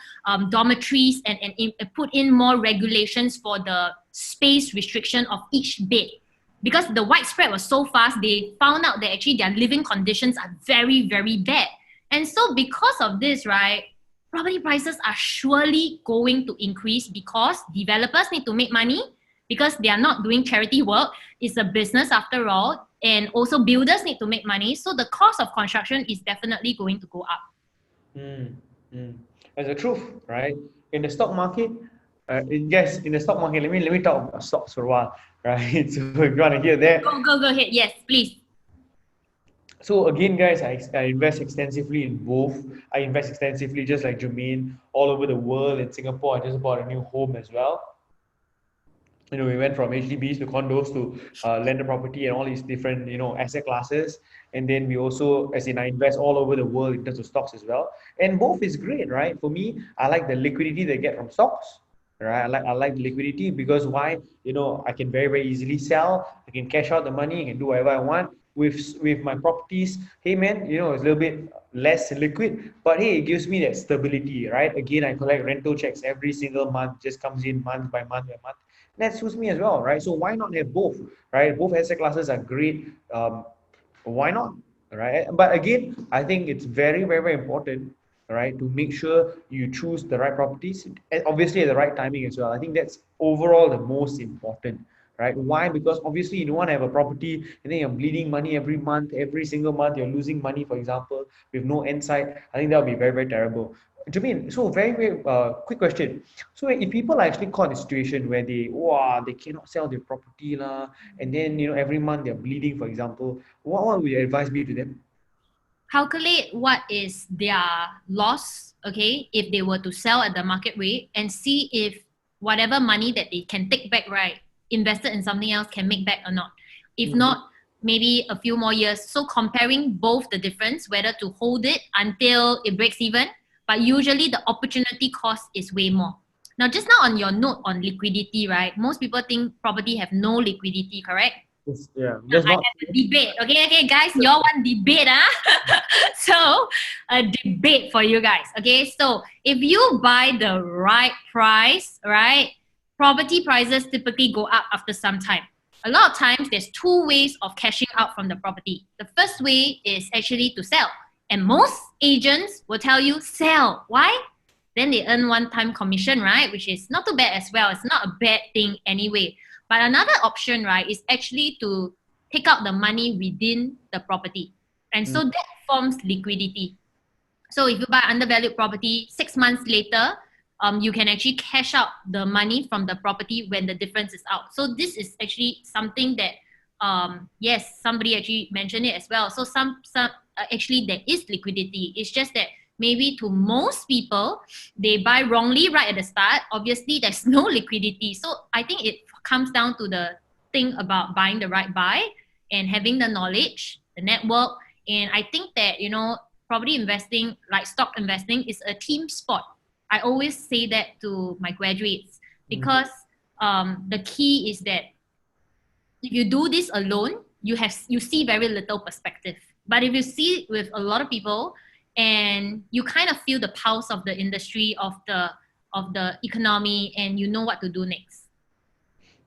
Speaker 1: dormitories and put in more regulations for the space restriction of each bed. because the widespread was so fast, they found out that actually their living conditions are very, very bad. And so because of this, right, property prices are surely going to increase because developers need to make money because they are not doing charity work. It's a business after all. And also builders need to make money. So the cost of construction is definitely going to go up.
Speaker 2: Mm, mm. That's the truth, right? In the stock market, yes, in the stock market, let me talk about stocks for a while, right? So if you want to hear that,
Speaker 1: Go ahead. Yes, please.
Speaker 2: so again, guys, I invest extensively in both. I invest extensively, just like Jermaine, all over the world. In Singapore, I just bought a new home as well. We went from HDBs to condos to landed property and all these different, asset classes. And then we also, as in, I invest all over the world in terms of stocks as well. And both is great, right? For me, I like the liquidity they get from stocks, right? I like the liquidity because why? I can very, very easily sell. I can cash out the money. I can do whatever I want. With my properties, hey man, it's a little bit less liquid, but hey, it gives me that stability, right? Again, I collect rental checks every single month, just comes in month by month by month. That suits me as well, right? So why not have both, right? Both asset classes are great. Why not, right? But again, I think it's very, very, very important, right, to make sure you choose the right properties, and obviously at the right timing as well. I think that's overall the most important, right? Why? Because obviously you don't want to have a property and then you're bleeding money every month, every single month you're losing money, for example, with no insight. I think that would be very, very terrible. Jermaine, so very, very quick question. So if people are actually caught in a situation where they cannot sell their property lah, and then every month they're bleeding, for example, what would your advice be to them?
Speaker 1: Calculate what is their loss, okay, if they were to sell at the market rate, and see if whatever money that they can take back, right, invested in something else can make back or not. If
Speaker 2: Mhm.
Speaker 1: not, maybe a few more years. So comparing both the difference, whether to hold it until it breaks even, but usually the opportunity cost is way more. Now, just now on your note on liquidity, right? Most people think property have no liquidity, correct?
Speaker 2: Yeah,
Speaker 1: Now,
Speaker 2: that's
Speaker 1: I
Speaker 2: not
Speaker 1: have a debate. Okay, guys, y'all want debate, huh? So, a debate for you guys. Okay, so if you buy the right price, right, property prices typically go up after some time. A lot of times, there's two ways of cashing out from the property. The first way is actually to sell, and most agents will tell you sell. Why? Then they earn one-time commission, right? Which is not too bad as well. It's not a bad thing anyway. But another option, right, is actually to take out the money within the property. And
Speaker 2: Mm,
Speaker 1: so that forms liquidity. So if you buy undervalued property, 6 months later, you can actually cash out the money from the property when the difference is out. So this is actually something that, yes, somebody actually mentioned it as well. So some actually there is liquidity. It's just that maybe to most people, they buy wrongly right at the start. Obviously, there's no liquidity. So I think it comes down to the thing about buying the right buy and having the knowledge, the network. And I think that, property investing, like stock investing, is a team sport. I always say that to my graduates
Speaker 2: mm,
Speaker 1: because the key is that if you do this alone, you see very little perspective. But if you see with a lot of people, and you kind of feel the pulse of the industry, of the economy, and you know what to do next.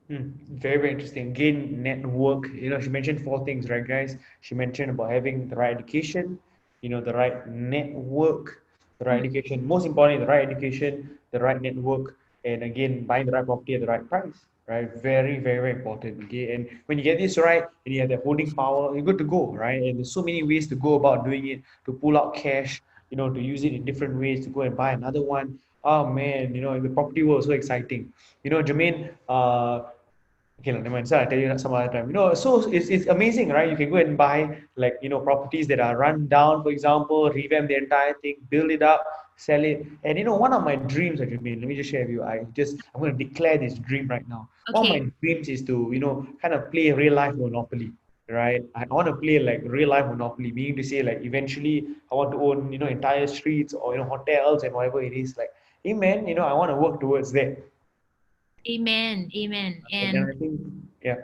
Speaker 2: Very, very interesting. Again, network. She mentioned four things, right, guys? She mentioned about having the right education, the right network, the right education. Most importantly, the right education, the right network, and again, buying the right property at the right price, right? Very, very, very important. Okay, and when you get this right, and you have that holding power, you're good to go, right? And there's so many ways to go about doing it, to pull out cash, to use it in different ways, to go and buy another one. Oh man, in the property world, so exciting. Jermaine, okay, never mind. So I'll tell you some other time. So it's amazing, right? You can go and buy like properties that are run down, for example, revamp the entire thing, build it up, sell it. And one of my dreams, Jermaine, let me just share with you. I'm going to declare this dream right now. One of
Speaker 1: Okay.
Speaker 2: my dreams is to kind of play real life Monopoly. Right, I want to play like real life Monopoly, meaning to say like eventually I want to own entire streets or hotels and whatever it is. Like, hey man, I want to work towards that.
Speaker 1: Amen. Amen.
Speaker 2: And
Speaker 1: And
Speaker 2: I think, yeah.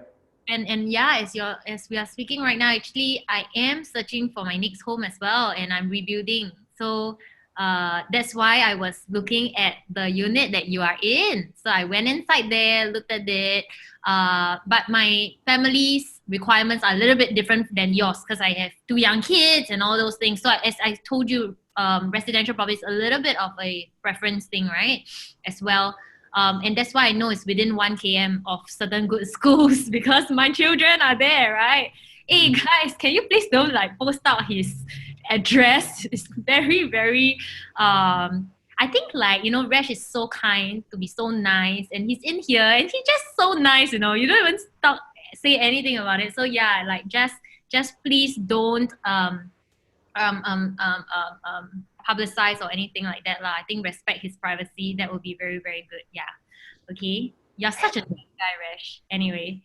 Speaker 1: and yeah, as we are speaking right now, actually I am searching for my next home as well, and I'm rebuilding. So that's why I was looking at the unit that you are in. So I went inside there, looked at it. But my family's requirements are a little bit different than yours because I have two young kids and all those things. So as I told you, residential property is a little bit of a preference thing, right? As well. And that's why I know it's within 1 km of certain good schools because my children are there, right? Hey guys, can you please don't like post out his address? It's very, very I think like, you know, Resh is so kind to be so nice and he's in here and he's just so nice, you know, you don't even say anything about it. So yeah, like just please don't publicize or anything like that lah. I think respect his privacy. That would be very, very good. Yeah. Okay. You're such a nice guy, Resh. Anyway.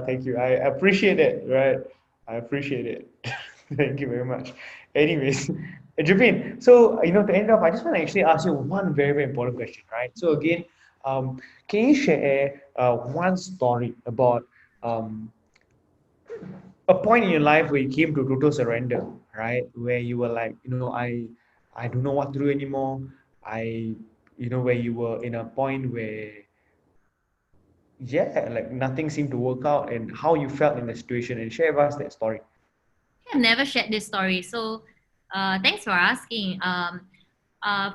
Speaker 2: Thank you. I appreciate it, right? I appreciate it. Thank you very much. Anyways, Jermaine, so to end off, I just want to actually ask you one very, very important question, right? So again, can you share one story about a point in your life where you came to total surrender, right? Where you were like, I don't know what to do anymore. Where you were in a point where, yeah, like nothing seemed to work out, and how you felt in the situation, and share with us that story.
Speaker 1: I've never shared this story. So thanks for asking.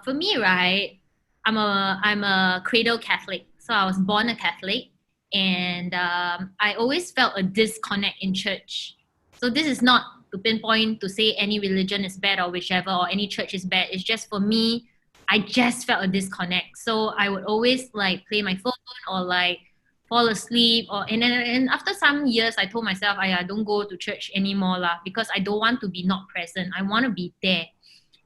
Speaker 1: For me, right, I'm a cradle Catholic. So I was born a Catholic, and I always felt a disconnect in church. So this is not to pinpoint to say any religion is bad or whichever or any church is bad. It's just for me, I just felt a disconnect. So I would always like play my phone or like fall asleep or and after some years I told myself I don't go to church anymore lah because I don't want to be not present. I want to be there.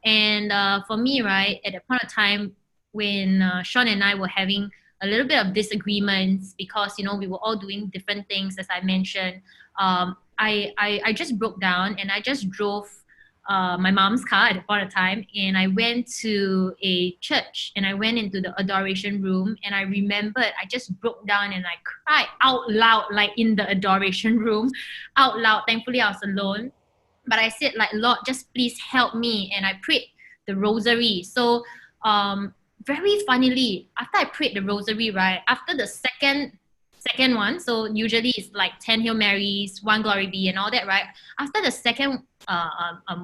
Speaker 1: And for me, right, at that point of time, when Sean and I were having a little bit of disagreements because we were all doing different things, as I mentioned, I just broke down and I just drove my mom's car at the point of time, and I went to a church and I went into the adoration room, and I remembered I just broke down and I cried out loud, like in the adoration room, out loud. Thankfully, I was alone. But I said, like, Lord, just please help me. And I prayed the rosary. So very funnily, after I prayed the rosary, right, after the second one, so usually it's like 10 Hail Marys, 1 Glory Be and all that, right? After the second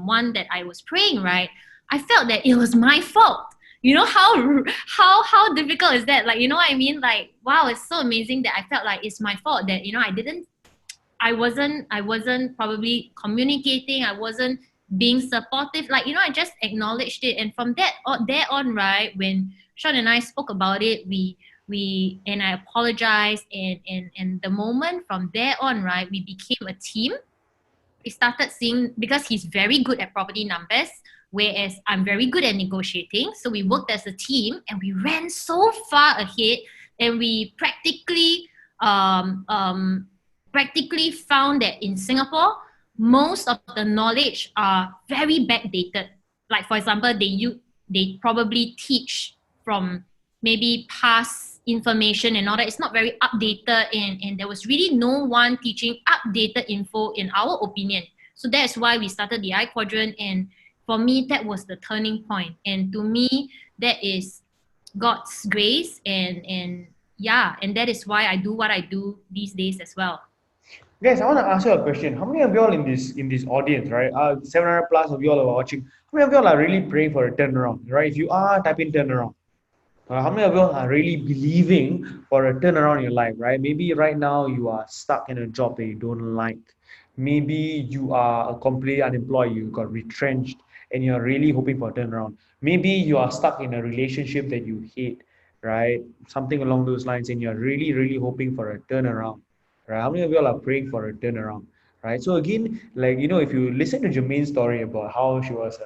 Speaker 1: one that I was praying, right, I felt that it was my fault. You know how difficult is that? Like, you know what I mean? Like, wow, it's so amazing that I felt like it's my fault that, I wasn't probably communicating. I wasn't being supportive. Like, I just acknowledged it. And from there on, right, when Sean and I spoke about it, and I apologized, and the moment from there on, right, we became a team. We started seeing, because he's very good at property numbers, whereas I'm very good at negotiating. So we worked as a team and we ran so far ahead, and we practically found that in Singapore, most of the knowledge are very backdated. Like, for example, they probably teach from maybe past information and all that. It's not very updated, and there was really no one teaching updated info in our opinion. So that's why we started the I Quadrant, and for me, that was the turning point. And to me, that is God's grace, and that is why I do what I do these days as well.
Speaker 2: Guys, I want to ask you a question. How many of y'all in this audience, right? 700 plus of y'all are watching. How many of y'all are really praying for a turnaround, right? If you are, type in turnaround. How many of y'all are really believing for a turnaround in your life, right? Maybe right now you are stuck in a job that you don't like. Maybe you are completely unemployed, you got retrenched, and you're really hoping for a turnaround. Maybe you are stuck in a relationship that you hate, right? Something along those lines, and you're really, really hoping for a turnaround, right? How many of y'all are praying for a turnaround, right? So again, like, if you listen to Jermaine's story about how she was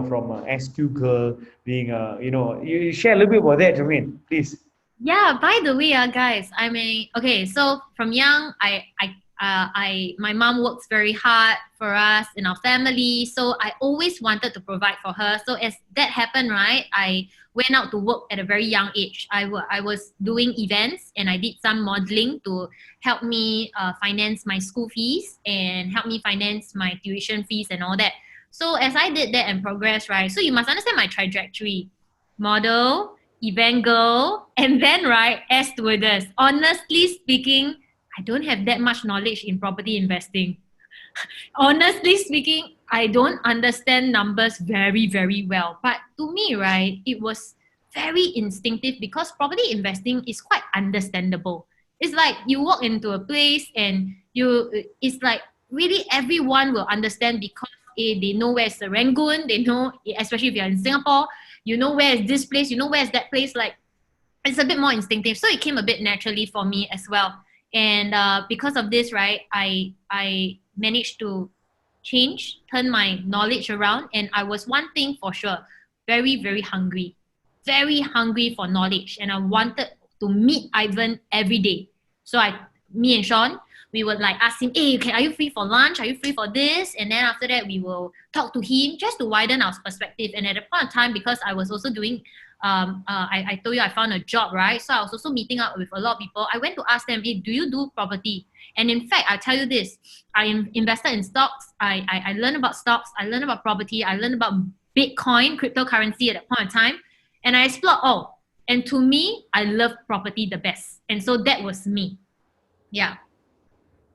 Speaker 2: from a SQ girl being you share a little bit about that, Jermaine, please.
Speaker 1: Yeah, by the way, guys, okay, so from young, my mom works very hard for us in our family. So I always wanted to provide for her. So as that happened, right, I went out to work at a very young age. I was doing events, and I did some modeling to help me finance my school fees and help me finance my tuition fees and all that. So as I did that and progressed, right? So you must understand my trajectory. Model, event girl, and then right, air stewardess. Honestly speaking, I don't have that much knowledge in property investing. Honestly speaking, I don't understand numbers very, very well. But to me, right, it was very instinctive because property investing is quite understandable. It's like you walk into a place and it's like really everyone will understand because they know where's the Rangoon, they know, especially if you're in Singapore, you know where is this place, you know where's that place. Like it's a bit more instinctive. So it came a bit naturally for me as well. And because of this, right, I managed to turn my knowledge around, and I was one thing for sure, very hungry for knowledge, and I wanted to meet Ivan every day. So me and Sean, we would like ask him, hey, okay, are you free for lunch? Are you free for this? And then after that, we will talk to him just to widen our perspective. And at the point of time, because I was also doing I told you I found a job, right? So I was also meeting up with a lot of people. I went to ask them, hey, do you do property? And in fact, I'll tell you this, I invested in stocks. I learned about stocks. I learned about property. I learned about Bitcoin, cryptocurrency at that point in time. And I explored all. And to me, I love property the best. And so that was me. Yeah.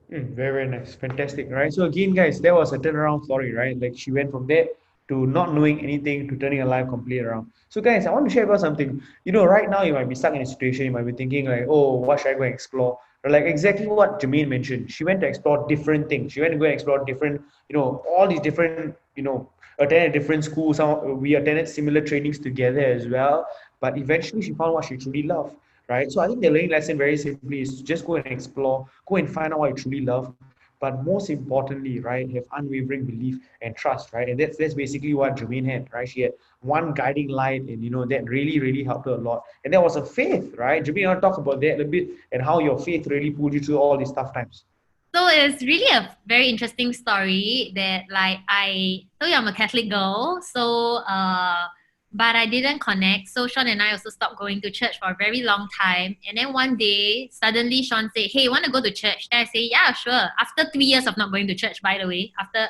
Speaker 2: Very, very nice. Fantastic, right? So again, guys, that was a turnaround story, right? Like she went from there to not knowing anything to turning her life completely around. So guys, I want to share about something. Right now you might be stuck in a situation, you might be thinking like, oh, what should I go and explore? Or like exactly what Jermaine mentioned. She went to explore different things. She went to go and explore different, all these different, attended different schools. We attended similar trainings together as well. But eventually she found what she truly loved, right? So I think the learning lesson very simply is just go and explore, go and find out what you truly love. But most importantly, right, have unwavering belief and trust, right? And that's basically what Jermaine had, right? She had one guiding light, and that really, really helped her a lot. And that was a faith, right? Jermaine, I want to talk about that a bit and how your faith really pulled you through all these tough times.
Speaker 1: So it's really a very interesting story that like I told you I'm a Catholic girl. So but I didn't connect. So Sean and I also stopped going to church for a very long time. And then one day, suddenly Sean said, hey, want to go to church? Then I say, yeah, sure. After 3 years of not going to church, by the way, after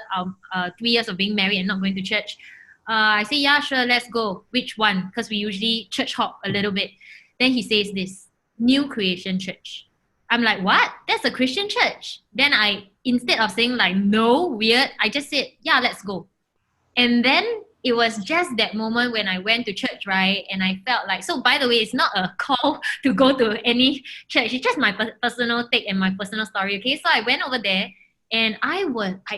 Speaker 1: 3 years of being married and not going to church, I say, yeah, sure, let's go. Which one? Because we usually church hop a little bit. Then he says this, New Creation Church. I'm like, what? That's a Christian church. Then instead of saying like, no, weird, I just said, yeah, let's go. And then it was just that moment when I went to church, right? And I felt like, so by the way, it's not a call to go to any church. It's just my personal take and my personal story, okay? So I went over there and I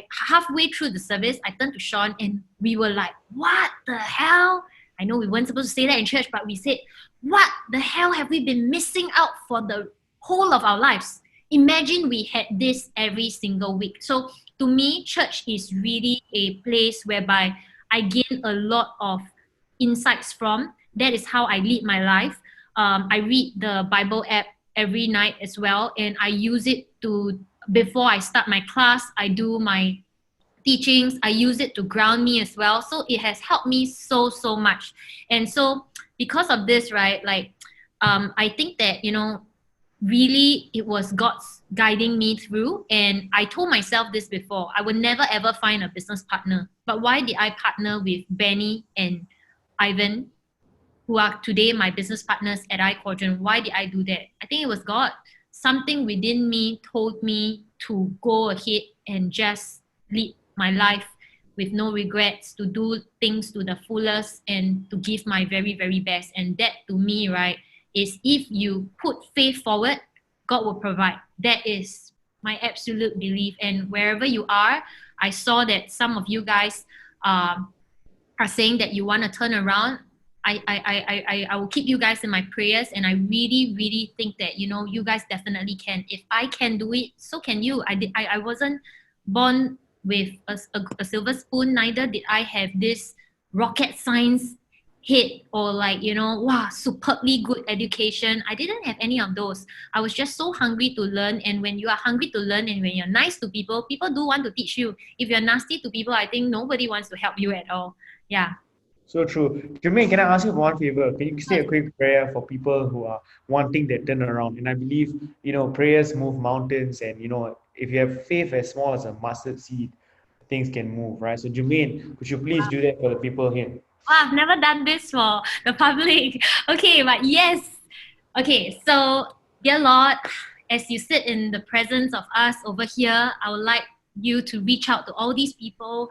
Speaker 1: halfway through the service, I turned to Sean and we were like, what the hell? I know we weren't supposed to say that in church, but we said, what the hell have we been missing out for the whole of our lives? Imagine we had this every single week. So to me, church is really a place whereby I gain a lot of insights from. That is how I lead my life. I read the Bible app every night as well, and I use it before I start my class, I do my teachings. I use it to ground me as well. So it has helped me so, so much. And so because of this, right, like, I think that, really it was God's guiding me through. And I told myself this before, I would never ever find a business partner. But why did I partner with Benny and Ivan, who are today my business partners at I Quadrant? Why did I do that? I think it was God. Something within me told me to go ahead and just lead my life with no regrets, to do things to the fullest and to give my very, very best. And that to me, right, is if you put faith forward, God will provide. That is my absolute belief. And wherever you are, I saw that some of you guys are saying that you want to turn around. I will keep you guys in my prayers, and I really, really think that you guys definitely can. If I can do it, so can you. I wasn't born with a silver spoon. Neither did I have this rocket science head or superbly good education. I didn't have any of those. I was just so hungry to learn. And when you are hungry to learn and when you're nice to people, people do want to teach you. If you're nasty to people, I think nobody wants to help you at all. Yeah.
Speaker 2: So true. Jermaine, can I ask you one favor? Can you say a quick prayer for people who are wanting that turnaround? And I believe, prayers move mountains. And, if you have faith as small as a mustard seed, things can move, right? So Jermaine, could you please do that for the people here?
Speaker 1: Wow, I've never done this for the public. Okay, but yes. Okay, so dear Lord, as you sit in the presence of us over here, I would like you to reach out to all these people,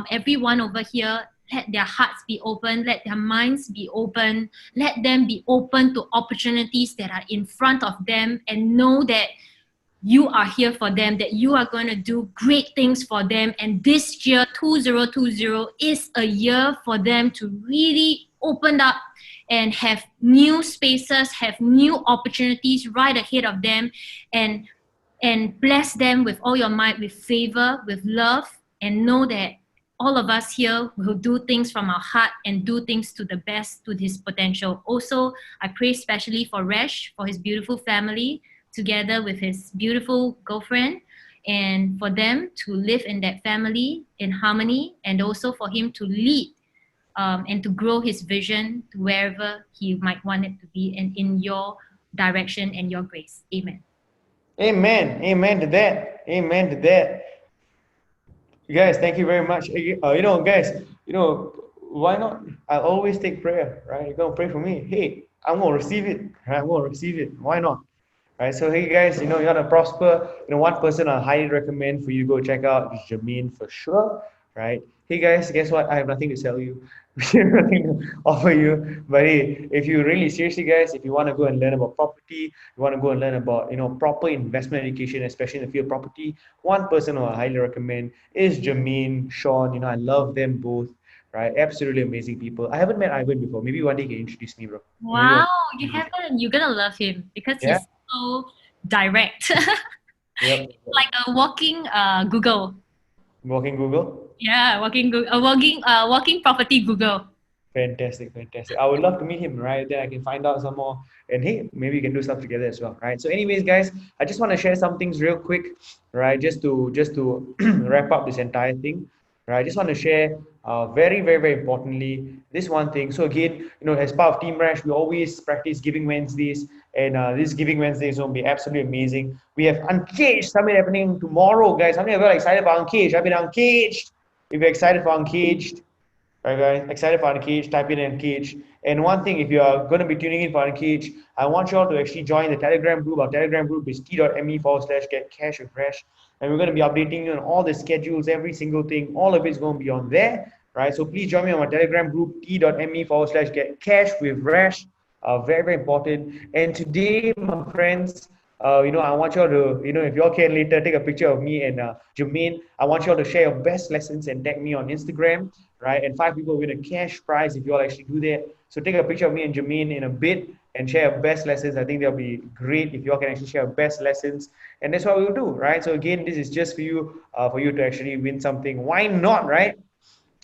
Speaker 1: everyone over here. Let their hearts be open, let their minds be open, let them be open to opportunities that are in front of them, and know that you are here for them, that you are going to do great things for them. And this year, 2020, is a year for them to really open up and have new spaces, have new opportunities right ahead of them, and bless them with all your might, with favor, with love, and know that all of us here will do things from our heart and do things to the best, to his potential. Also, I pray especially for Resh, for his beautiful family, together with his beautiful girlfriend, and for them to live in that family in harmony, and also for him to lead and to grow his vision to wherever he might want it to be, and in your direction and your grace. Amen.
Speaker 2: Amen. Amen to that. Amen to that. You guys, thank you very much. Guys, why not? I always take prayer, right? You're gonna pray for me. Hey, I'm gonna receive it. Right? I'm gonna receive it. Why not? Right. So hey guys, you wanna prosper. One person I highly recommend for you to go check out is Jermaine for sure. Right. Hey guys, guess what? I have nothing to sell you. Nothing to offer you. But hey, if you really seriously guys, if you want to go and learn about property, you want to go and learn about proper investment education, especially in the field of property, one person who I highly recommend is Germaine, Sean. I love them both. Right, absolutely amazing people. I haven't met Ivan before. Maybe one day you can introduce me, bro.
Speaker 1: Wow, you haven't. You're gonna love him because
Speaker 2: Yeah.
Speaker 1: he's so direct.
Speaker 2: Yep.
Speaker 1: Like a walking Google.
Speaker 2: Walking Google.
Speaker 1: Yeah, walking property Google.
Speaker 2: Fantastic, fantastic. I would love to meet him, right? Then I can find out some more. And hey, maybe we can do stuff together as well, right? So, anyways, guys, I just want to share some things real quick, right? Just to wrap up this entire thing, right? I just want to share very, very, very importantly, this one thing. So again, as part of Team Resh, we always practice Giving Wednesdays, and this Giving Wednesday is going to be absolutely amazing. We have Uncaged Summit happening tomorrow, guys. How many of you are excited about Uncaged? I've been Uncaged. If you're excited for Uncaged, right, guys, excited for Uncaged, type in Uncaged. And one thing, if you are going to be tuning in for Uncaged, I want you all to actually join the Telegram group. Our Telegram group is t.me/get cash with Resh. And we're going to be updating you on all the schedules, every single thing. All of it's going to be on there, right? So please join me on my Telegram group, t.me/get cash with Resh. Very, very important. And today, my friends, I want you all to, if you all can later, take a picture of me and Jermaine. I want you all to share your best lessons and tag me on Instagram, right? And 5 people win a cash prize if you all actually do that. So take a picture of me and Jermaine in a bit and share your best lessons. I think that'll be great if you all can actually share your best lessons. And that's what we'll do, right? So again, this is just for you to actually win something. Why not, right?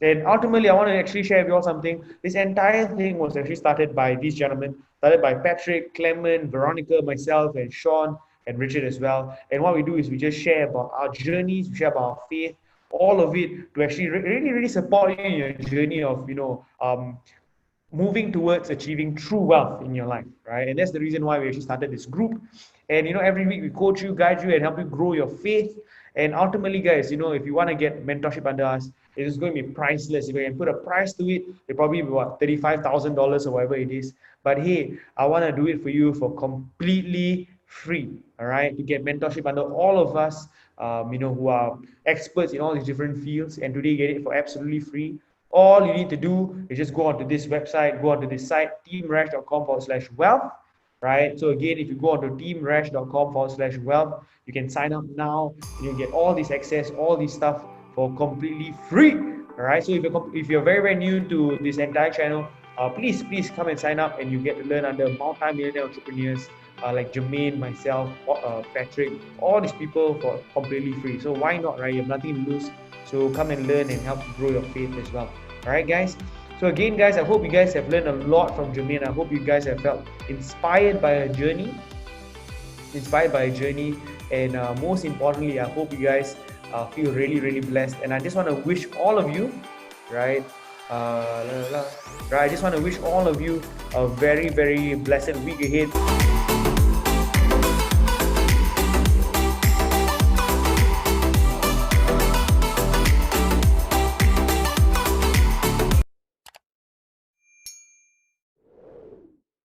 Speaker 2: And ultimately, I want to actually share with you all something. This entire thing was actually started by these gentlemen, started by Patrick, Clement, Veronica, myself, and Sean, and Richard as well. And what we do is we just share about our journeys, we share about our faith, all of it to actually really, really support you in your journey of, moving towards achieving true wealth in your life, right? And that's the reason why we actually started this group. And every week we coach you, guide you, and help you grow your faith. And ultimately, guys, if you want to get mentorship under us, it is going to be priceless. If you can put a price to it, it probably be what, $35,000 or whatever it is. But hey, I want to do it for you for completely free. All right, to get mentorship under all of us, who are experts in all these different fields, and today you get it for absolutely free. All you need to do is just go onto this website, go onto this site, teamresh.com/wealth, right? So again, if you go onto teamresh.com/wealth, you can sign up now, and you get all this access, all this stuff for completely free. All right. So if you're very, very new to this entire channel, please come and sign up, and you get to learn under multi-millionaire entrepreneurs like Jermaine, myself, Patrick, all these people for completely free. So why not, right? You have nothing to lose. So come and learn and help grow your faith as well. All right, guys. So again, guys, I hope you guys have learned a lot from Jermaine. I hope you guys have felt inspired by a journey, and most importantly, I hope you guys feel really, really blessed. And I just want to wish all of you, right? I just want to wish all of you a very, very blessed week ahead.